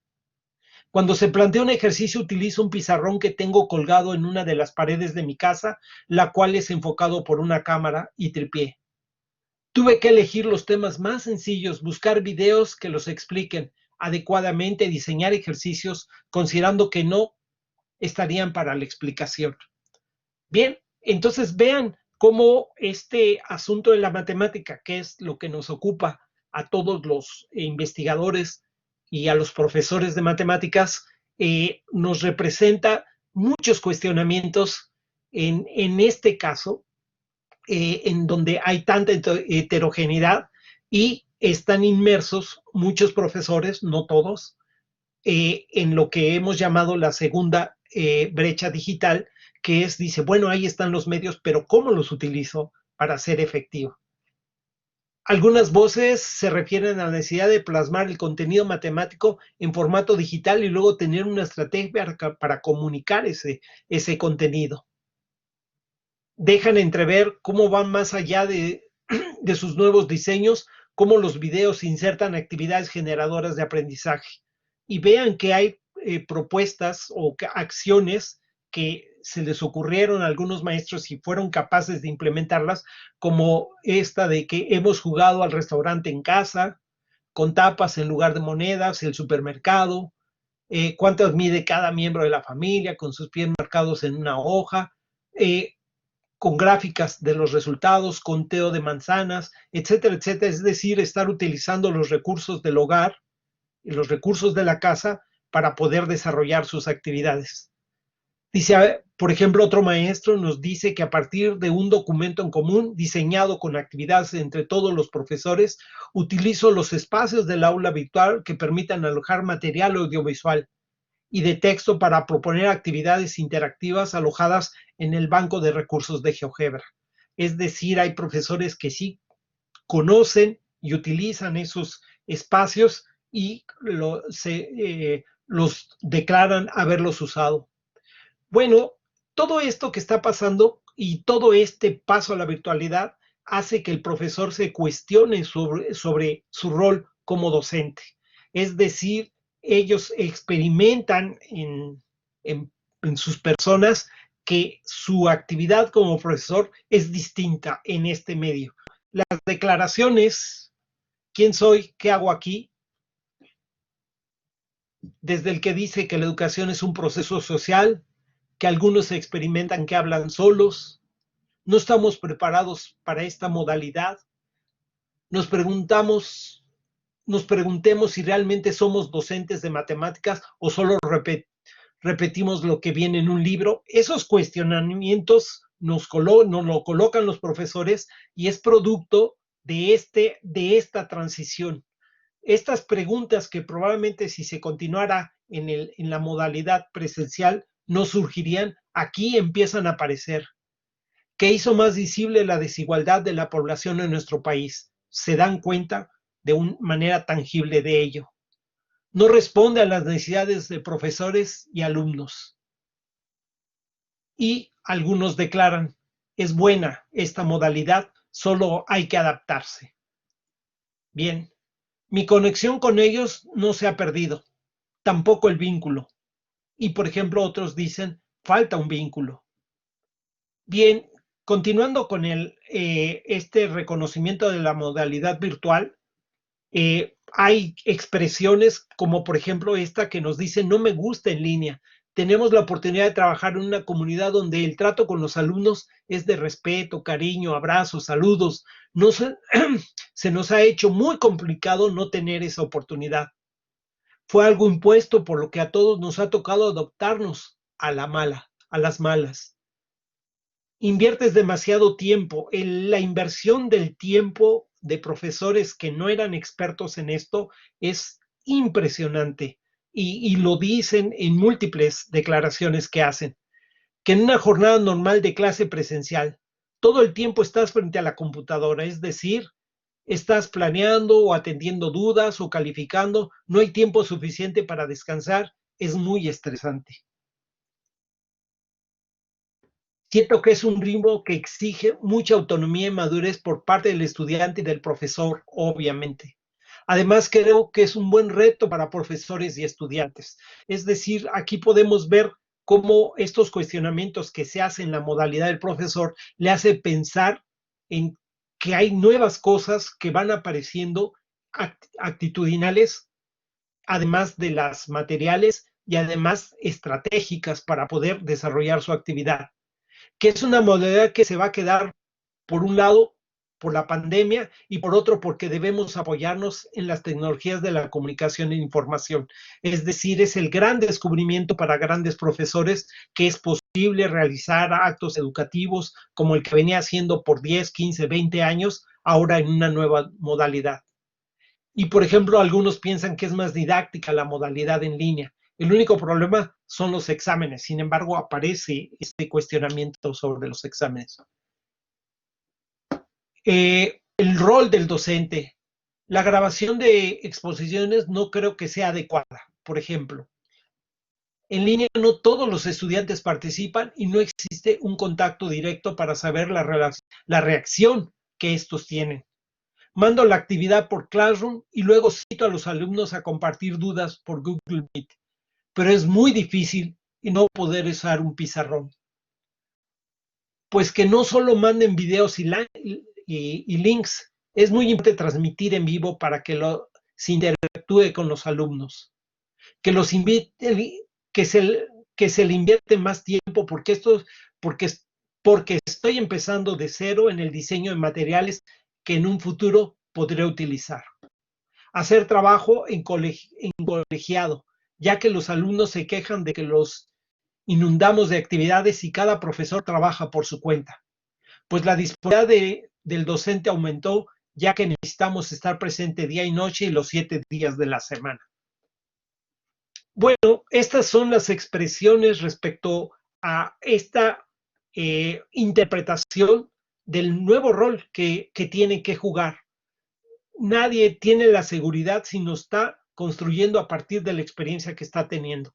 Cuando se plantea un ejercicio utilizo un pizarrón que tengo colgado en una de las paredes de mi casa, la cual es enfocado por una cámara y tripié. Tuve que elegir los temas más sencillos, buscar videos que los expliquen adecuadamente, diseñar ejercicios considerando que no estarían para la explicación. Bien, entonces vean cómo este asunto de la matemática, que es lo que nos ocupa a todos los investigadores y a los profesores de matemáticas, nos representa muchos cuestionamientos en este caso, en donde hay tanta heterogeneidad y están inmersos muchos profesores, no todos, en lo que hemos llamado la segunda brecha digital, que es, dice, bueno, ahí están los medios, pero ¿cómo los utilizo para ser efectivo? Algunas voces se refieren a la necesidad de plasmar el contenido matemático en formato digital y luego tener una estrategia para comunicar ese contenido. Dejan entrever cómo van más allá de sus nuevos diseños, cómo los videos insertan actividades generadoras de aprendizaje. Y vean que hay propuestas o acciones que se les ocurrieron a algunos maestros y fueron capaces de implementarlas, como esta de que hemos jugado al restaurante en casa, con tapas en lugar de monedas, el supermercado, cuántas mide cada miembro de la familia, con sus pies marcados en una hoja, con gráficas de los resultados, conteo de manzanas, etcétera, etcétera. Es decir, estar utilizando los recursos del hogar y los recursos de la casa para poder desarrollar sus actividades. Dice, por ejemplo, otro maestro nos dice que a partir de un documento en común diseñado con actividades entre todos los profesores, utilizo los espacios del aula virtual que permitan alojar material audiovisual y de texto para proponer actividades interactivas alojadas en el banco de recursos de GeoGebra. Es decir, hay profesores que sí conocen y utilizan esos espacios y los declaran haberlos usado. Bueno, todo esto que está pasando y todo este paso a la virtualidad hace que el profesor se cuestione sobre su rol como docente. Es decir, ellos experimentan en sus personas que su actividad como profesor es distinta en este medio. Las declaraciones, ¿quién soy? ¿Qué hago aquí? Desde el que dice que la educación es un proceso social, que algunos experimentan que hablan solos, no estamos preparados para esta modalidad, nos preguntemos si realmente somos docentes de matemáticas o solo repetimos lo que viene en un libro. Esos cuestionamientos nos lo colocan los profesores y es producto de esta transición. Estas preguntas que probablemente si se continuara en la modalidad presencial no surgirían, aquí empiezan a aparecer. ¿Qué hizo más visible la desigualdad de la población en nuestro país? Se dan cuenta de una manera tangible de ello. No responde a las necesidades de profesores y alumnos. Y algunos declaran, es buena esta modalidad, solo hay que adaptarse. Bien, mi conexión con ellos no se ha perdido, tampoco el vínculo. Y por ejemplo, otros dicen, falta un vínculo. Bien, continuando con este reconocimiento de la modalidad virtual, hay expresiones como por ejemplo esta que nos dice no me gusta en línea, tenemos la oportunidad de trabajar en una comunidad donde el trato con los alumnos es de respeto, cariño, abrazos, saludos. No se, se nos ha hecho muy complicado no tener esa oportunidad. Fue algo impuesto, por lo que a todos nos ha tocado adaptarnos a la mala, a las malas. Inviertes demasiado tiempo. La inversión del tiempo de profesores que no eran expertos en esto es impresionante y lo dicen en múltiples declaraciones que hacen, que en una jornada normal de clase presencial, todo el tiempo estás frente a la computadora, es decir, estás planeando o atendiendo dudas o calificando, no hay tiempo suficiente para descansar, es muy estresante. Siento que es un ritmo que exige mucha autonomía y madurez por parte del estudiante y del profesor, obviamente. Además, creo que es un buen reto para profesores y estudiantes. Es decir, aquí podemos ver cómo estos cuestionamientos que se hacen en la modalidad del profesor le hace pensar en que hay nuevas cosas que van apareciendo actitudinales, además de las materiales y además estratégicas para poder desarrollar su actividad, que es una modalidad que se va a quedar, por un lado, por la pandemia y por otro, porque debemos apoyarnos en las tecnologías de la comunicación e información. Es decir, es el gran descubrimiento para grandes profesores que es posible realizar actos educativos como el que venía haciendo por 10, 15, 20 años, ahora en una nueva modalidad. Y, por ejemplo, algunos piensan que es más didáctica la modalidad en línea. El único problema son los exámenes. Sin embargo, aparece este cuestionamiento sobre los exámenes. El rol del docente. La grabación de exposiciones no creo que sea adecuada. Por ejemplo, en línea no todos los estudiantes participan y no existe un contacto directo para saber la reacción que estos tienen. Mando la actividad por Classroom y luego cito a los alumnos a compartir dudas por Google Meet. Pero es muy difícil y no poder usar un pizarrón. Pues que no solo manden videos y links, es muy importante transmitir en vivo para que se interactúe con los alumnos. Que los invite, que se, que se le invierte más tiempo porque, porque estoy empezando de cero en el diseño de materiales que en un futuro podré utilizar. Hacer trabajo en colegiado, ya que los alumnos se quejan de que los inundamos de actividades y cada profesor trabaja por su cuenta. Pues la disponibilidad del docente aumentó, ya que necesitamos estar presente día y noche y los 7 días de la semana. Bueno, estas son las expresiones respecto a esta interpretación del nuevo rol que tiene que jugar. Nadie tiene la seguridad si no está construyendo a partir de la experiencia que está teniendo.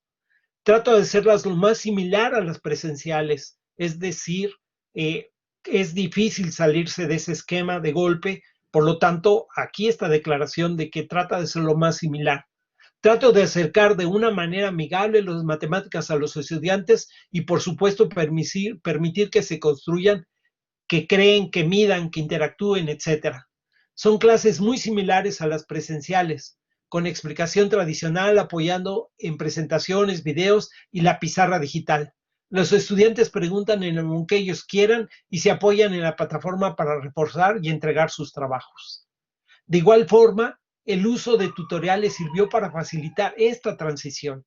Trato de hacerlas lo más similar a las presenciales, es decir, es difícil salirse de ese esquema de golpe, por lo tanto, aquí esta declaración de que trata de ser lo más similar. Trato de acercar de una manera amigable las matemáticas a los estudiantes y, por supuesto, permitir que se construyan, que creen, que midan, que interactúen, etcétera. Son clases muy similares a las presenciales, con explicación tradicional apoyando en presentaciones, videos y la pizarra digital. Los estudiantes preguntan en lo que ellos quieran y se apoyan en la plataforma para reforzar y entregar sus trabajos. De igual forma, el uso de tutoriales sirvió para facilitar esta transición.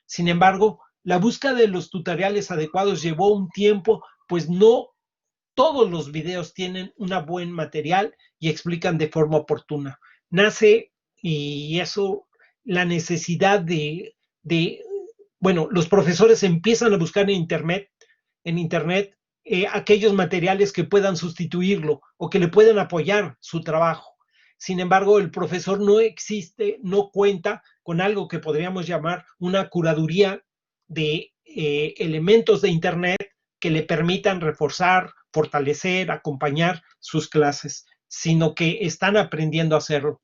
Sin embargo, la búsqueda de los tutoriales adecuados llevó un tiempo, pues no todos los videos tienen un buen material y explican de forma oportuna. Nace, y eso, la necesidad bueno, los profesores empiezan a buscar en internet aquellos materiales que puedan sustituirlo o que le puedan apoyar su trabajo. Sin embargo, el profesor no cuenta con algo que podríamos llamar una curaduría de elementos de internet que le permitan reforzar, fortalecer, acompañar sus clases, sino que están aprendiendo a hacerlo.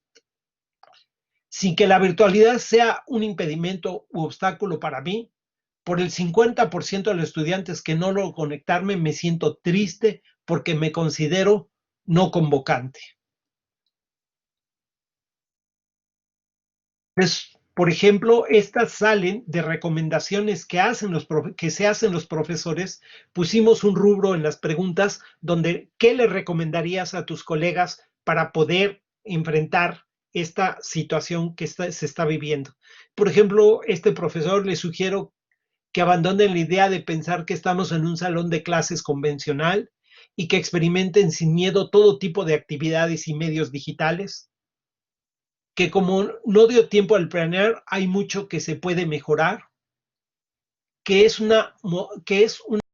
Sin que la virtualidad sea un impedimento u obstáculo para mí, por el 50% de los estudiantes que no logro conectarme, me siento triste porque me considero no convocante. Es Por ejemplo, estas salen de recomendaciones que se hacen los profesores. Pusimos un rubro en las preguntas donde ¿qué le recomendarías a tus colegas para poder enfrentar esta situación que se está viviendo? Por ejemplo, este profesor le sugiero que abandonen la idea de pensar que estamos en un salón de clases convencional y que experimenten sin miedo todo tipo de actividades y medios digitales, que como no dio tiempo al planear, hay mucho que se puede mejorar, que es una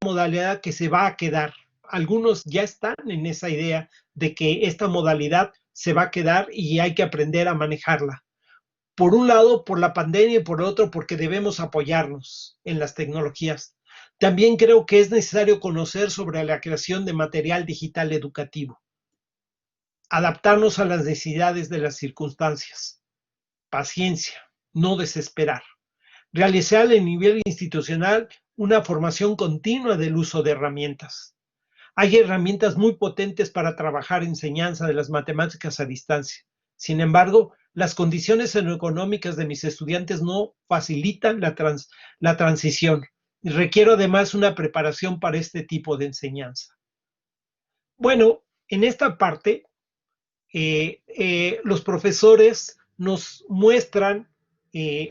modalidad que se va a quedar. Algunos ya están en esa idea de que esta modalidad se va a quedar y hay que aprender a manejarla. Por un lado, por la pandemia y por otro, porque debemos apoyarnos en las tecnologías. También creo que es necesario conocer sobre la creación de material digital educativo, adaptarnos a las necesidades de las circunstancias, paciencia, no desesperar, realizar a nivel institucional una formación continua del uso de herramientas. Hay herramientas muy potentes para trabajar enseñanza de las matemáticas a distancia. Sin embargo, las condiciones económicas de mis estudiantes no facilitan la transición. Requiero además una preparación para este tipo de enseñanza. Bueno, en esta parte, los profesores nos muestran,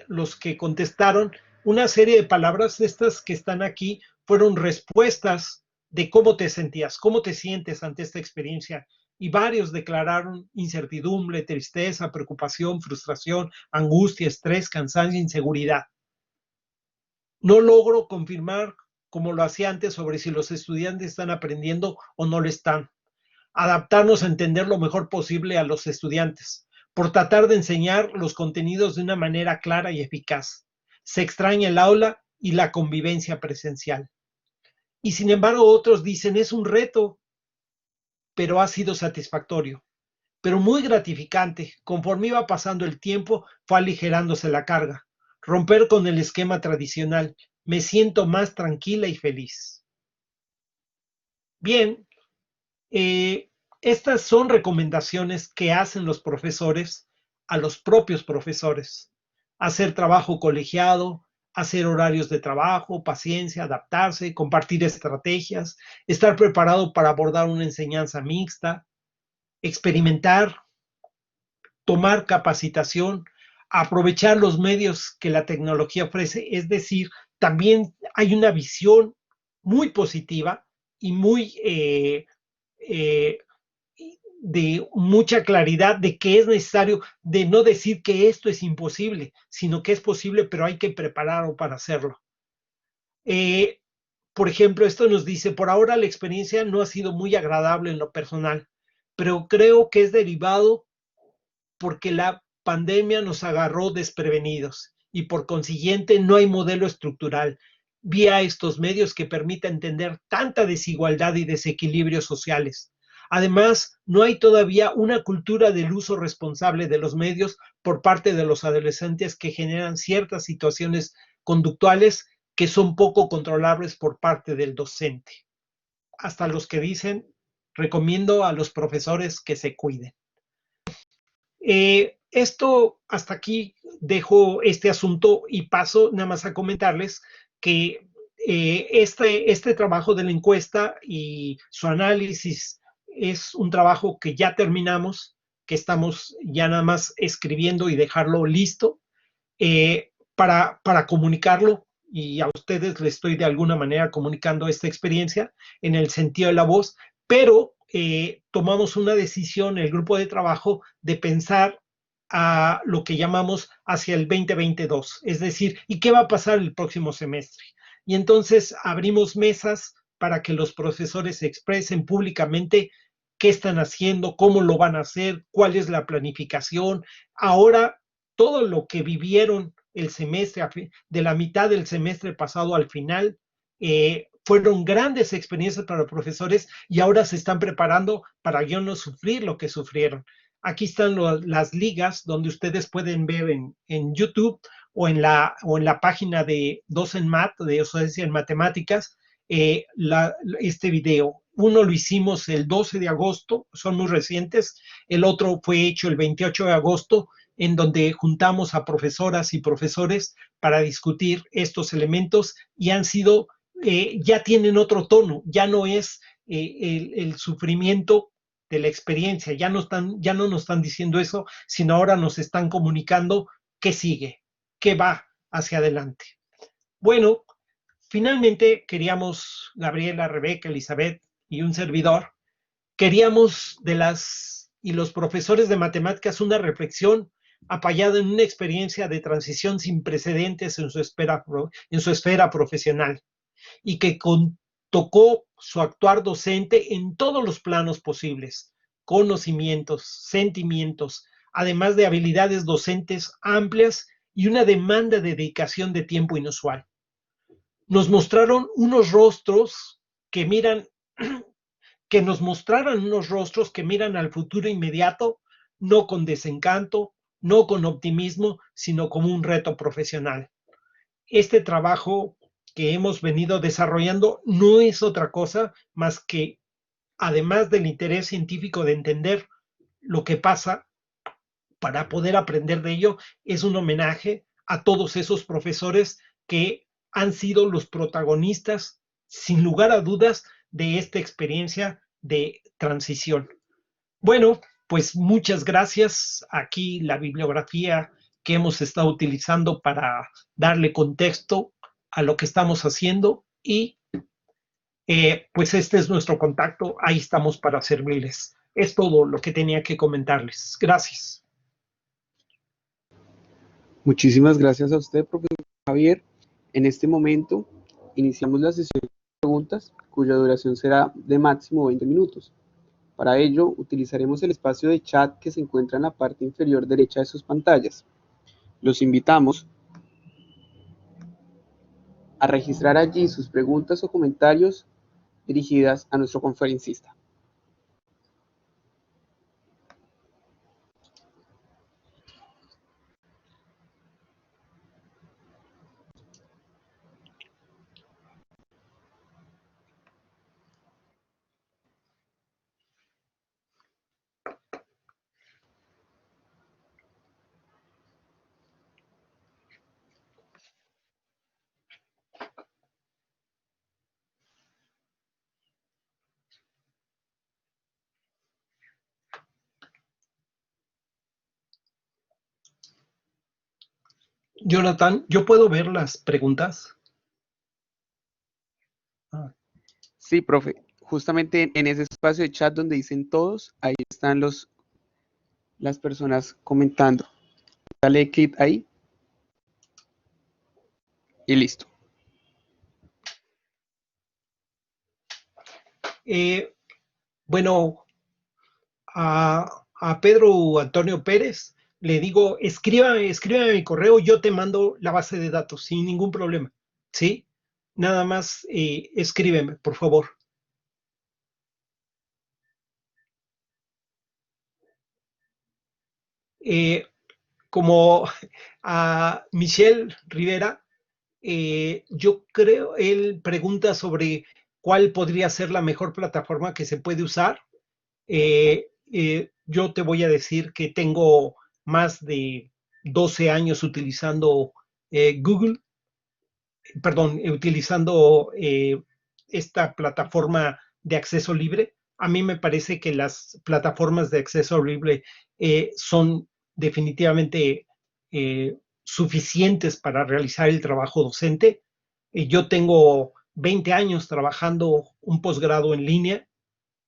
los que contestaron, una serie de palabras. Estas que están aquí fueron respuestas de cómo te sentías, cómo te sientes ante esta experiencia. Y varios declararon incertidumbre, tristeza, preocupación, frustración, angustia, estrés, cansancio, inseguridad. No logro confirmar, como lo hacía antes, sobre si los estudiantes están aprendiendo o no lo están. Adaptarnos a entender lo mejor posible a los estudiantes, por tratar de enseñar los contenidos de una manera clara y eficaz. Se extraña el aula y la convivencia presencial. Y sin embargo, otros dicen, es un reto, pero ha sido satisfactorio, pero muy gratificante. Conforme iba pasando el tiempo, fue aligerándose la carga. Romper con el esquema tradicional. Me siento más tranquila y feliz. Bien, estas son recomendaciones que hacen los profesores a los propios profesores. Hacer trabajo colegiado, hacer horarios de trabajo, paciencia, adaptarse, compartir estrategias, estar preparado para abordar una enseñanza mixta, experimentar, tomar capacitación, aprovechar los medios que la tecnología ofrece. Es decir, también hay una visión muy positiva y muy de mucha claridad de que es necesario, de no decir que esto es imposible, sino que es posible, pero hay que prepararlo para hacerlo. Eh, por ejemplo, esto nos dice, por ahora la experiencia no ha sido muy agradable en lo personal, pero creo que es derivado porque la pandemia nos agarró desprevenidos y por consiguiente no hay modelo estructural vía estos medios que permita entender tanta desigualdad y desequilibrios sociales. Además, no hay todavía una cultura del uso responsable de los medios por parte de los adolescentes, que generan ciertas situaciones conductuales que son poco controlables por parte del docente. Hasta los que dicen, recomiendo a los profesores que se cuiden. Esto, hasta aquí dejo este asunto y paso nada más a comentarles que este trabajo de la encuesta y su análisis es un trabajo que ya terminamos, que estamos ya nada más escribiendo y dejarlo listo, para comunicarlo, y a ustedes les estoy de alguna manera comunicando esta experiencia en el sentido de la voz, pero tomamos una decisión, el grupo de trabajo, de pensar a lo que llamamos hacia el 2022, es decir, ¿y qué va a pasar el próximo semestre? Y entonces abrimos mesas para que los profesores se expresen públicamente qué están haciendo, cómo lo van a hacer, cuál es la planificación. Ahora, todo lo que vivieron el semestre, de la mitad del semestre pasado al final, fueron grandes experiencias para los profesores y ahora se están preparando para ya no sufrir lo que sufrieron. Aquí están las ligas donde ustedes pueden ver en YouTube o en la página de Docenmat, de Docencia en Matemáticas, este video. Uno lo hicimos el 12 de agosto, son muy recientes, el otro fue hecho el 28 de agosto, en donde juntamos a profesoras y profesores para discutir estos elementos y han sido, ya tienen otro tono, ya no es el sufrimiento de la experiencia, ya no nos están diciendo eso, sino ahora nos están comunicando qué sigue, qué va hacia adelante. Bueno, finalmente queríamos, Gabriela, Rebeca, Elizabeth y un servidor, queríamos y los profesores de matemáticas una reflexión apoyada en una experiencia de transición sin precedentes en su esfera profesional y que tocó su actuar docente en todos los planos posibles, conocimientos, sentimientos, además de habilidades docentes amplias y una demanda de dedicación de tiempo inusual. Nos mostraron unos rostros que miran, que nos mostraran unos rostros que miran al futuro inmediato, no con desencanto, no con optimismo, sino como un reto profesional. Este trabajo que hemos venido desarrollando no es otra cosa más que, además del interés científico de entender lo que pasa para poder aprender de ello, es un homenaje a todos esos profesores que han sido los protagonistas, sin lugar a dudas, de esta experiencia de transición. Bueno, pues muchas gracias. Aquí la bibliografía que hemos estado utilizando para darle contexto a lo que estamos haciendo y pues este es nuestro contacto. Ahí estamos para servirles. Es todo lo que tenía que comentarles. Gracias. Muchísimas gracias a usted, profesor Javier. En este momento iniciamos la sesión de preguntas, cuya duración será de máximo 20 minutos. Para ello, utilizaremos el espacio de chat que se encuentra en la parte inferior derecha de sus pantallas. Los invitamos a registrar allí sus preguntas o comentarios dirigidas a nuestro conferencista. Jonathan, ¿yo puedo ver las preguntas? Sí, profe. Justamente en ese espacio de chat donde dicen todos, ahí están las personas comentando. Dale clic ahí y listo. Bueno, a Pedro Antonio Pérez le digo, escríbame mi correo, yo te mando la base de datos sin ningún problema, ¿sí? Nada más escríbeme, por favor. Como a Michelle Rivera, yo creo, él pregunta sobre cuál podría ser la mejor plataforma que se puede usar. Yo te voy a decir que tengo más de 12 años utilizando Google, perdón, utilizando esta plataforma de acceso libre. A mí me parece que las plataformas de acceso libre son definitivamente suficientes para realizar el trabajo docente. Yo tengo 20 años trabajando un posgrado en línea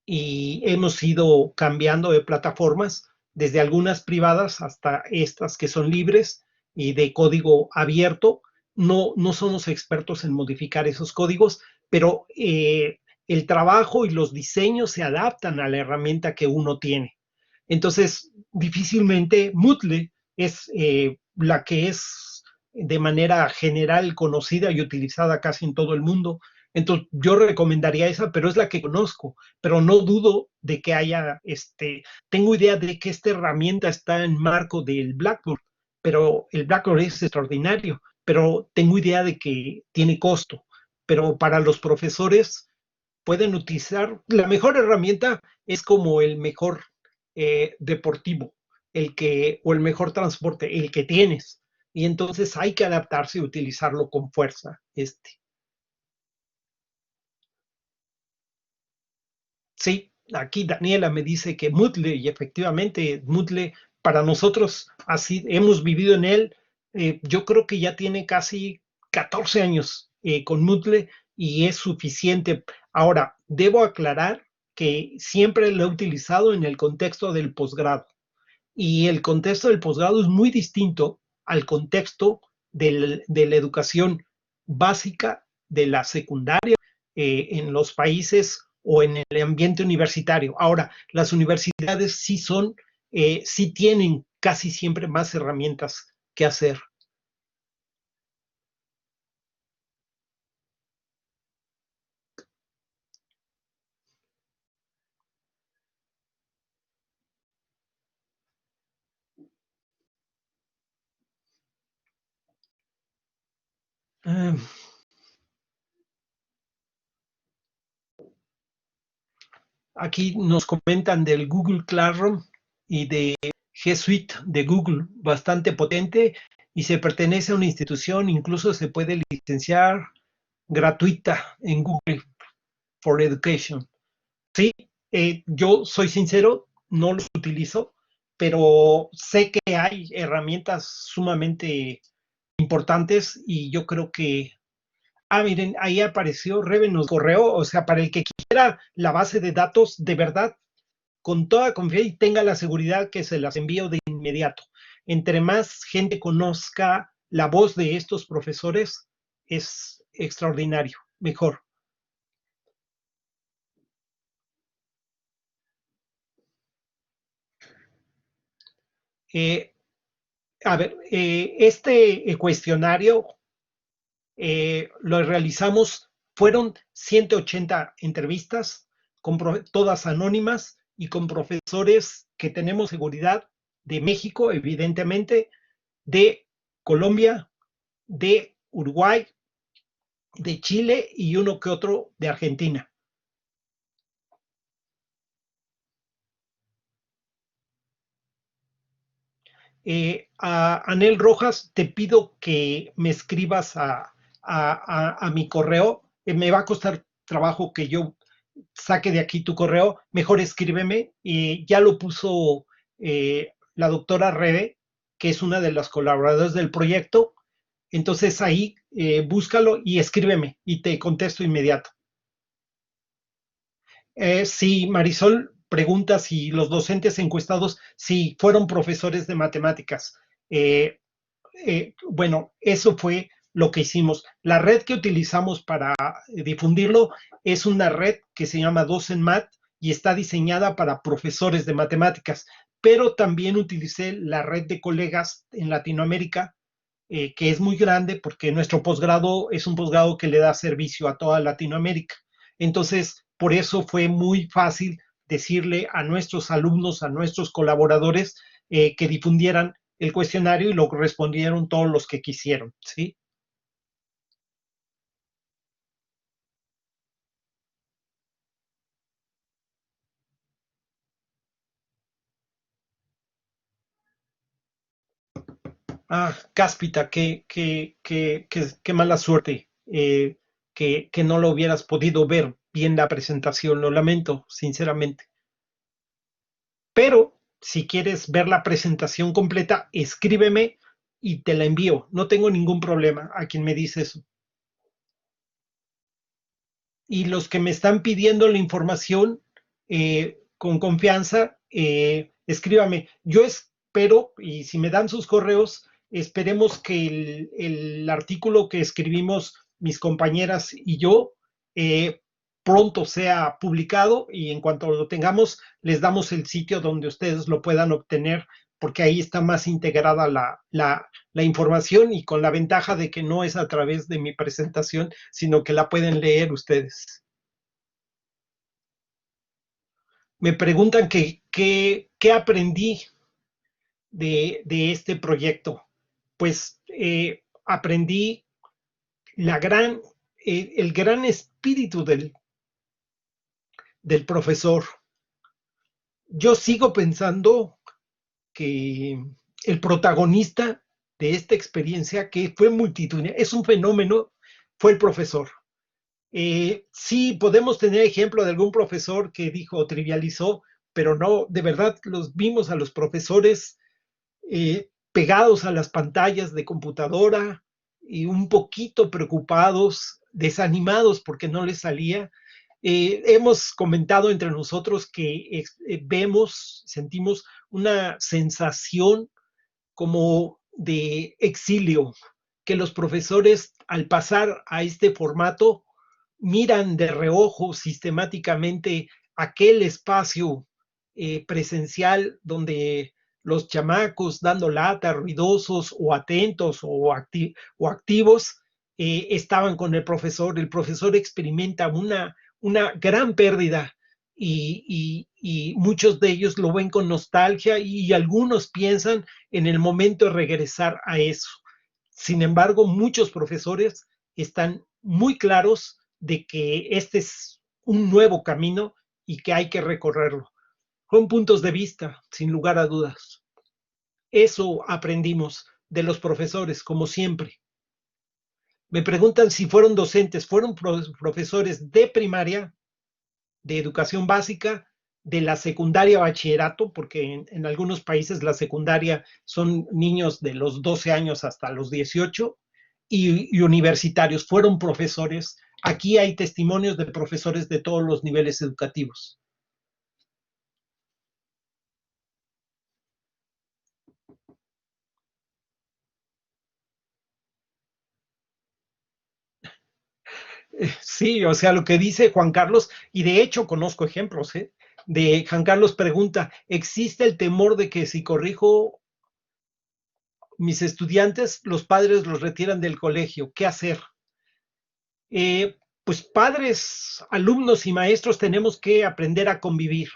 y hemos ido cambiando de plataformas, desde algunas privadas hasta estas que son libres y de código abierto. No somos expertos en modificar esos códigos, pero el trabajo y los diseños se adaptan a la herramienta que uno tiene. Entonces, difícilmente Moodle es la que es de manera general conocida y utilizada casi en todo el mundo. Entonces, yo recomendaría esa, pero es la que conozco, pero no dudo de que haya, tengo idea de que esta herramienta está en marco del Blackboard, pero el Blackboard es extraordinario, pero tengo idea de que tiene costo, pero para los profesores pueden utilizar, la mejor herramienta es como el mejor deportivo, o el mejor transporte, el que tienes. Y entonces hay que adaptarse y utilizarlo con fuerza. Sí, aquí Daniela me dice que Moodle, y efectivamente Moodle para nosotros, así hemos vivido en él, yo creo que ya tiene casi 14 años con Moodle y es suficiente. Ahora, debo aclarar que siempre lo he utilizado en el contexto del posgrado y el contexto del posgrado es muy distinto al contexto de la educación básica de la secundaria en los países o en el ambiente universitario. Ahora, las universidades sí tienen casi siempre más herramientas que hacer. Uh, Aquí nos comentan del Google Classroom y de G Suite de Google, bastante potente y se pertenece a una institución, incluso se puede licenciar gratuita en Google for Education. Sí, yo soy sincero, no los utilizo, pero sé que hay herramientas sumamente importantes y yo creo que, miren, ahí apareció Revenue Correo, o sea, para el que quiera la base de datos de verdad, con toda confianza y tenga la seguridad que se las envío de inmediato. Entre más gente conozca la voz de estos profesores, es extraordinario, mejor. Eh, a ver, este cuestionario lo realizamos, fueron 180 entrevistas, todas anónimas y con profesores que tenemos seguridad de México, evidentemente, de Colombia, de Uruguay, de Chile y uno que otro de Argentina. A Anel Rojas, te pido que me escribas a mi correo. Me va a costar trabajo que yo saque de aquí tu correo. Mejor escríbeme. Ya lo puso la doctora Rebe, que es una de las colaboradoras del proyecto. Entonces ahí búscalo y escríbeme y te contesto inmediato. Sí, Marisol pregunta si los docentes encuestados si fueron profesores de matemáticas. Eh, bueno, eso fue lo que hicimos. La red que utilizamos para difundirlo es una red que se llama DocenMat y está diseñada para profesores de matemáticas, pero también utilicé la red de colegas en Latinoamérica, que es muy grande porque nuestro posgrado es un posgrado que le da servicio a toda Latinoamérica. Entonces, por eso fue muy fácil decirle a nuestros alumnos, a nuestros colaboradores, que difundieran el cuestionario y lo respondieron todos los que quisieron, ¿sí? Cáspita, qué mala suerte que no lo hubieras podido ver bien la presentación, lo lamento, sinceramente. Pero si quieres ver la presentación completa, escríbeme y te la envío. No tengo ningún problema a quien me dice eso. Y los que me están pidiendo la información con confianza, escríbame. Yo espero, y si me dan sus correos, esperemos que el artículo que escribimos mis compañeras y yo pronto sea publicado y en cuanto lo tengamos, les damos el sitio donde ustedes lo puedan obtener, porque ahí está más integrada la información y con la ventaja de que no es a través de mi presentación, sino que la pueden leer ustedes. Me preguntan qué aprendí de este proyecto. Pues aprendí el gran espíritu del profesor. Yo sigo pensando que el protagonista de esta experiencia, que fue multitudinaria, es un fenómeno, fue el profesor. Sí, podemos tener ejemplo de algún profesor que dijo, trivializó, pero no, de verdad los vimos a los profesores pegados a las pantallas de computadora y un poquito preocupados, desanimados porque no les salía. Hemos comentado entre nosotros que vemos, sentimos una sensación como de exilio, que los profesores al pasar a este formato miran de reojo sistemáticamente aquel espacio presencial donde los chamacos dando lata, ruidosos o atentos o activos, estaban con el profesor. El profesor experimenta una gran pérdida y muchos de ellos lo ven con nostalgia y algunos piensan en el momento de regresar a eso. Sin embargo, muchos profesores están muy claros de que este es un nuevo camino y que hay que recorrerlo. Son puntos de vista, sin lugar a dudas. Eso aprendimos de los profesores, como siempre. Me preguntan si fueron docentes, fueron profesores de primaria, de educación básica, de la secundaria bachillerato, porque en algunos países la secundaria son niños de los 12 años hasta los 18, y universitarios, fueron profesores. Aquí hay testimonios de profesores de todos los niveles educativos. Sí, o sea, lo que dice Juan Carlos, y de hecho conozco ejemplos, de Juan Carlos pregunta, ¿existe el temor de que si corrijo mis estudiantes, los padres los retiran del colegio? ¿Qué hacer? Pues padres, alumnos y maestros tenemos que aprender a convivir.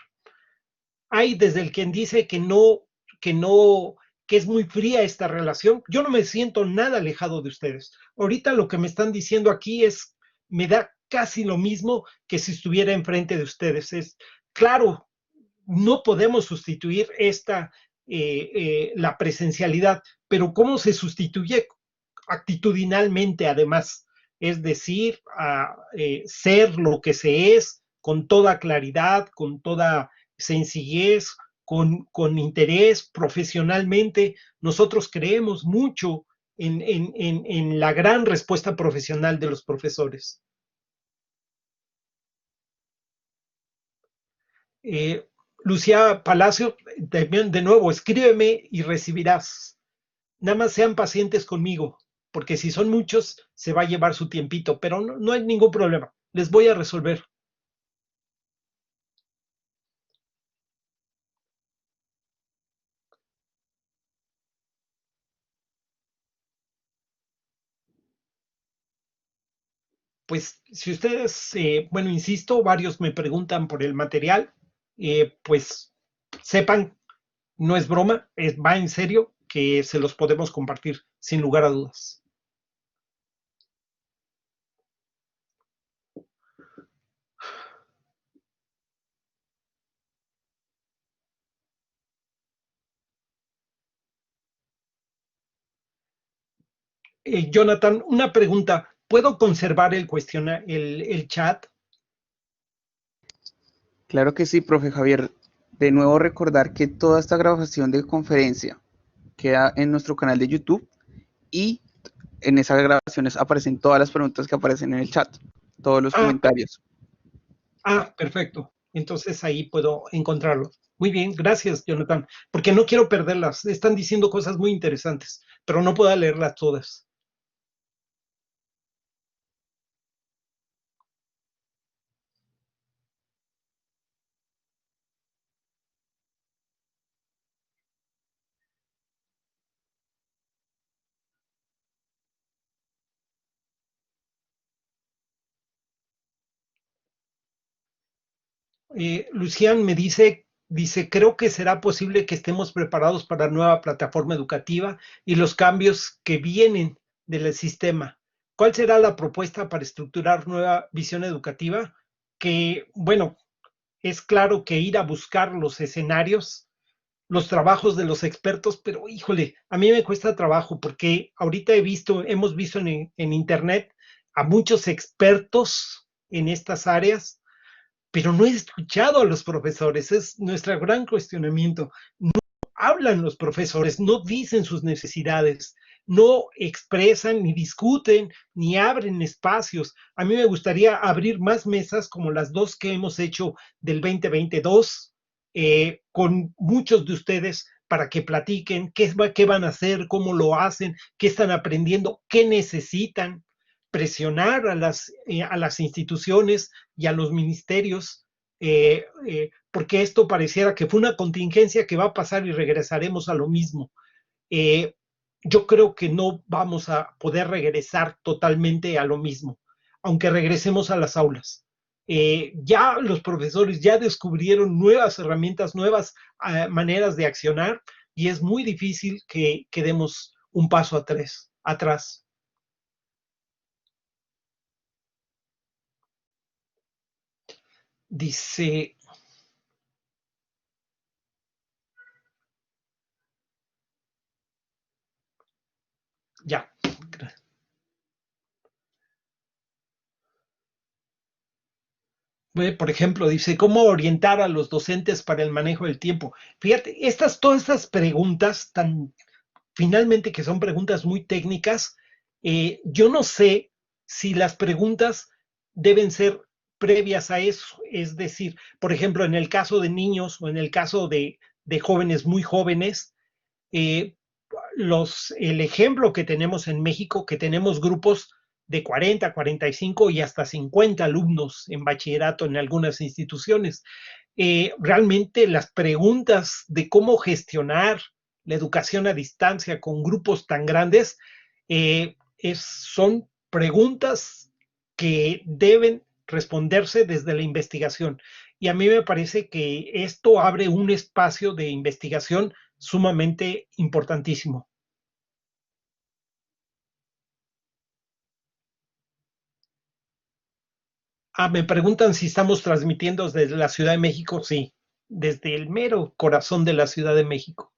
Hay desde el quien dice que no, que es muy fría esta relación. Yo no me siento nada alejado de ustedes. Ahorita lo que me están diciendo aquí me da casi lo mismo que si estuviera enfrente de ustedes. Es claro, no podemos sustituir la presencialidad, pero ¿cómo se sustituye actitudinalmente además? Es decir, ser lo que se es con toda claridad, con toda sencillez, con interés profesionalmente. Nosotros creemos mucho en la gran respuesta profesional de los profesores. Eh, Lucía Palacio, de nuevo, escríbeme y recibirás. Nada más sean pacientes conmigo, porque si son muchos, se va a llevar su tiempito, pero no, no hay ningún problema. Les voy a resolver. Pues si ustedes, bueno, insisto, varios me preguntan por el material, pues sepan, no es broma, va en serio, que se los podemos compartir sin lugar a dudas. Jonathan, una pregunta. ¿Puedo conservar el chat? Claro que sí, profe Javier. De nuevo recordar que toda esta grabación de conferencia queda en nuestro canal de YouTube y en esas grabaciones aparecen todas las preguntas que aparecen en el chat, todos los Ah, comentarios. perfecto. Entonces ahí puedo encontrarlo. Muy bien, gracias, Jonathan, porque no quiero perderlas. Están diciendo cosas muy interesantes, pero no puedo leerlas todas. Lucian me dice, creo que será posible que estemos preparados para la nueva plataforma educativa y los cambios que vienen del sistema. ¿Cuál será la propuesta para estructurar nueva visión educativa? Que, bueno, es claro que ir a buscar los escenarios los trabajos de los expertos, pero híjole, a mí me cuesta trabajo porque ahorita hemos visto en internet a muchos expertos en estas áreas, pero no he escuchado a los profesores. Es nuestro gran cuestionamiento. Hablan los profesores, no dicen sus necesidades, no expresan, ni discuten, ni abren espacios. A mí me gustaría abrir más mesas como las dos que hemos hecho del 2022, con muchos de ustedes para que platiquen qué van a hacer, cómo lo hacen, qué están aprendiendo, qué necesitan, presionar a las instituciones y a los ministerios, porque esto pareciera que fue una contingencia que va a pasar y regresaremos a lo mismo. Eh, yo creo que no vamos a poder regresar totalmente a lo mismo, aunque regresemos a las aulas. Ya los profesores ya descubrieron nuevas herramientas, nuevas maneras de accionar y es muy difícil que demos un paso atrás. Dice, ya. Por ejemplo, dice, ¿cómo orientar a los docentes para el manejo del tiempo? Fíjate, todas estas preguntas tan finalmente que son preguntas muy técnicas, yo no sé si las preguntas deben ser previas a eso. Es decir, por ejemplo, en el caso de niños o en el caso de jóvenes muy jóvenes, eh, el ejemplo que tenemos en México, que tenemos grupos de 40, 45 y hasta 50 alumnos en bachillerato en algunas instituciones. Realmente las preguntas de cómo gestionar la educación a distancia con grupos tan grandes son preguntas que deben responderse desde la investigación. Y a mí me parece que esto abre un espacio de investigación sumamente importantísimo. Me preguntan si estamos transmitiendo desde la Ciudad de México. Sí, desde el mero corazón de la Ciudad de México.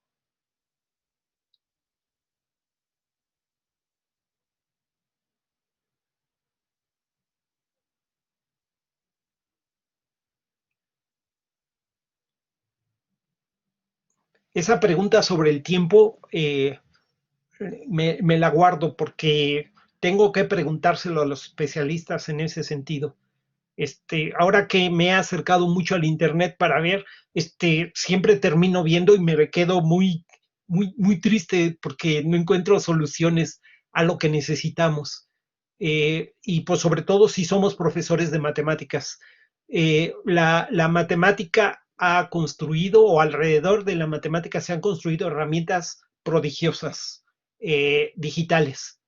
Esa pregunta sobre el tiempo me la guardo porque tengo que preguntárselo a los especialistas en ese sentido. Ahora que me he acercado mucho al internet para ver, siempre termino viendo y me quedo muy triste porque no encuentro soluciones a lo que necesitamos. Y pues sobre todo si somos profesores de matemáticas. La matemática ha construido, o alrededor de la matemática se han construido herramientas prodigiosas, digitales.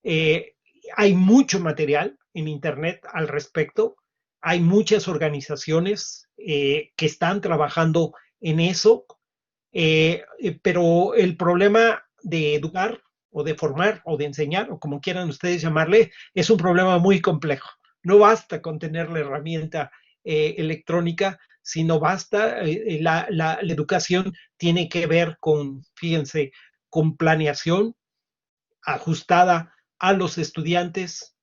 Eh, Hay mucho material en Internet al respecto. Hay muchas organizaciones que están trabajando en eso, pero el problema de educar o de formar o de enseñar, o como quieran ustedes llamarle, es un problema muy complejo. No basta con tener la herramienta electrónica, sino basta, la educación tiene que ver con, fíjense, con planeación ajustada a los estudiantes,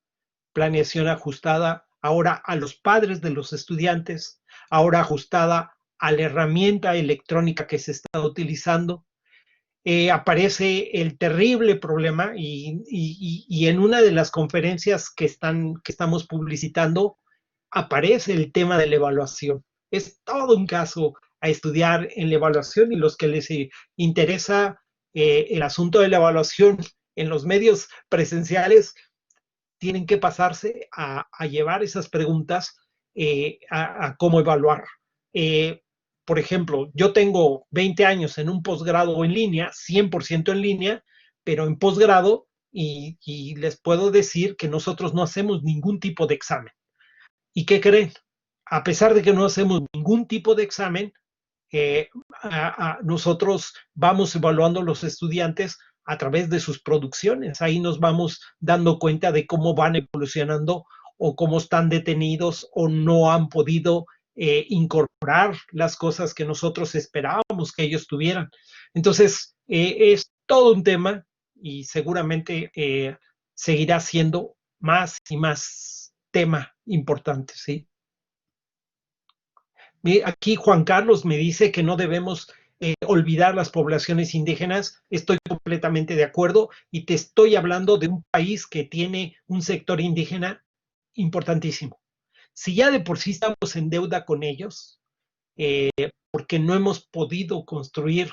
planeación ajustada ahora a los padres de los estudiantes, ahora ajustada a la herramienta electrónica que se está utilizando. Aparece el terrible problema y en una de las conferencias que estamos publicitando aparece el tema de la evaluación. Es todo un caso a estudiar en la evaluación y los que les interesa el asunto de la evaluación en los medios presenciales tienen que pasarse a llevar esas preguntas a cómo evaluar. Eh, por ejemplo, yo tengo 20 años en un posgrado en línea, 100% en línea, pero en posgrado y les puedo decir que nosotros no hacemos ningún tipo de examen. ¿Y qué creen? A pesar de que no hacemos ningún tipo de examen, nosotros vamos evaluando a los estudiantes a través de sus producciones. Ahí nos vamos dando cuenta de cómo van evolucionando o cómo están detenidos o no han podido incorporar las cosas que nosotros esperábamos que ellos tuvieran. Entonces, es todo un tema y seguramente seguirá siendo más y más tema importante, ¿sí? Aquí Juan Carlos me dice que no debemos olvidar las poblaciones indígenas. Estoy completamente de acuerdo y te estoy hablando de un país que tiene un sector indígena importantísimo. Si ya de por sí estamos en deuda con ellos, porque no hemos podido construir,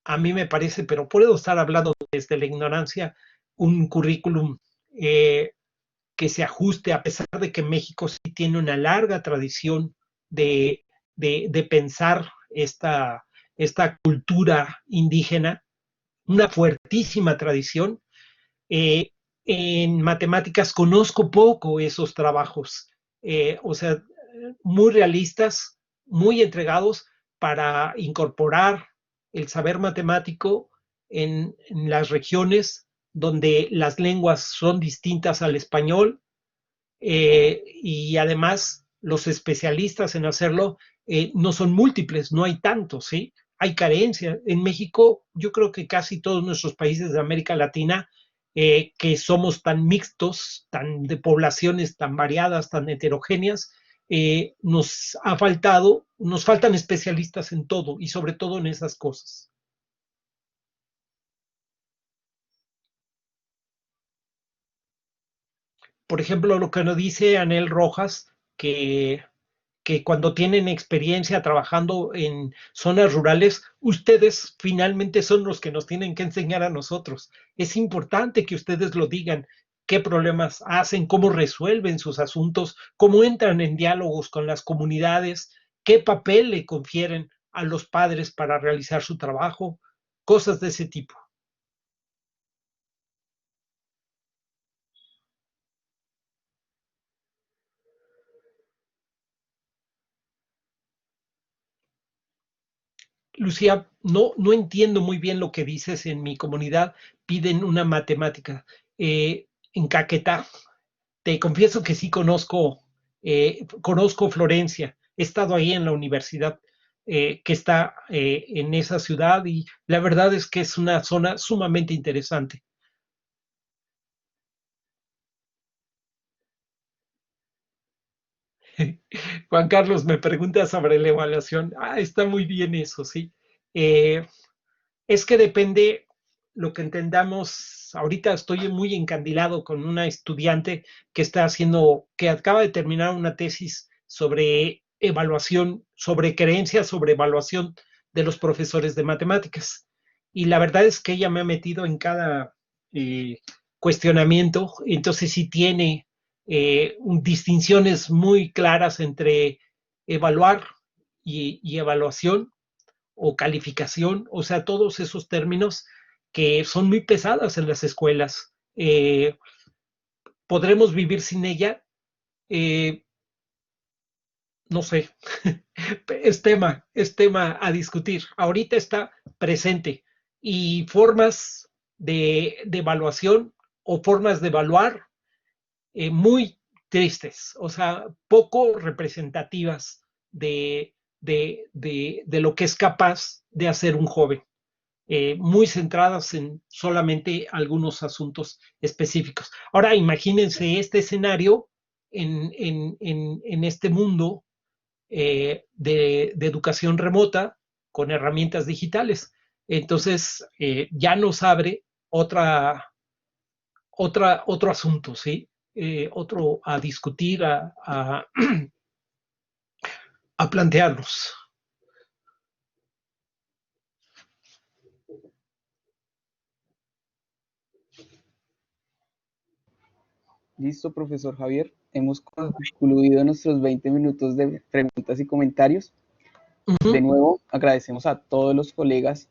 a mí me parece, pero puedo estar hablando desde la ignorancia, un currículum que se ajuste, a pesar de que México sí tiene una larga tradición de, de pensar esta cultura indígena, una fuertísima tradición. En matemáticas conozco poco esos trabajos, o sea, muy realistas, muy entregados para incorporar el saber matemático en las regiones donde las lenguas son distintas al español, y además los especialistas en hacerlo no son múltiples, no hay tantos, ¿sí? Hay carencia. En México, yo creo que casi todos nuestros países de América Latina, que somos tan mixtos, tan de poblaciones tan variadas, tan heterogéneas, nos ha faltado, nos faltan especialistas en todo y sobre todo en esas cosas. Por ejemplo, lo que nos dice Anel Rojas, que que cuando tienen experiencia trabajando en zonas rurales, ustedes finalmente son los que nos tienen que enseñar a nosotros. Es importante que ustedes lo digan, qué problemas hacen, cómo resuelven sus asuntos, cómo entran en diálogos con las comunidades, qué papel le confieren a los padres para realizar su trabajo, cosas de ese tipo. Lucía, no entiendo muy bien lo que dices. En mi comunidad piden una matemática. En Caquetá, te confieso que sí conozco Florencia. He estado ahí en la universidad que está en esa ciudad y la verdad es que es una zona sumamente interesante. Juan Carlos me pregunta sobre la evaluación. Ah, está muy bien eso, sí. Eh, Es que depende lo que entendamos. Ahorita estoy muy encandilado con una estudiante que está haciendo, que acaba de terminar una tesis sobre evaluación, sobre creencias, sobre evaluación de los profesores de matemáticas. Y la verdad es que ella me ha metido en cada cuestionamiento. Entonces sí tiene distinciones muy claras entre evaluar y evaluación o calificación, o sea, todos esos términos que son muy pesadas en las escuelas. ¿Podremos vivir sin ella? Eh, no sé, es tema a discutir. Ahorita está presente y formas de evaluación o formas de evaluar muy tristes, o sea, poco representativas de lo que es capaz de hacer un joven. Muy centradas en solamente algunos asuntos específicos. Ahora, imagínense este escenario en este mundo de educación remota con herramientas digitales. Entonces, ya nos abre otro asunto, ¿sí? Otro a discutir, a plantearnos. Listo, profesor Javier. Hemos concluido nuestros 20 minutos de preguntas y comentarios. Uh De -huh. nuevo, agradecemos a todos los colegas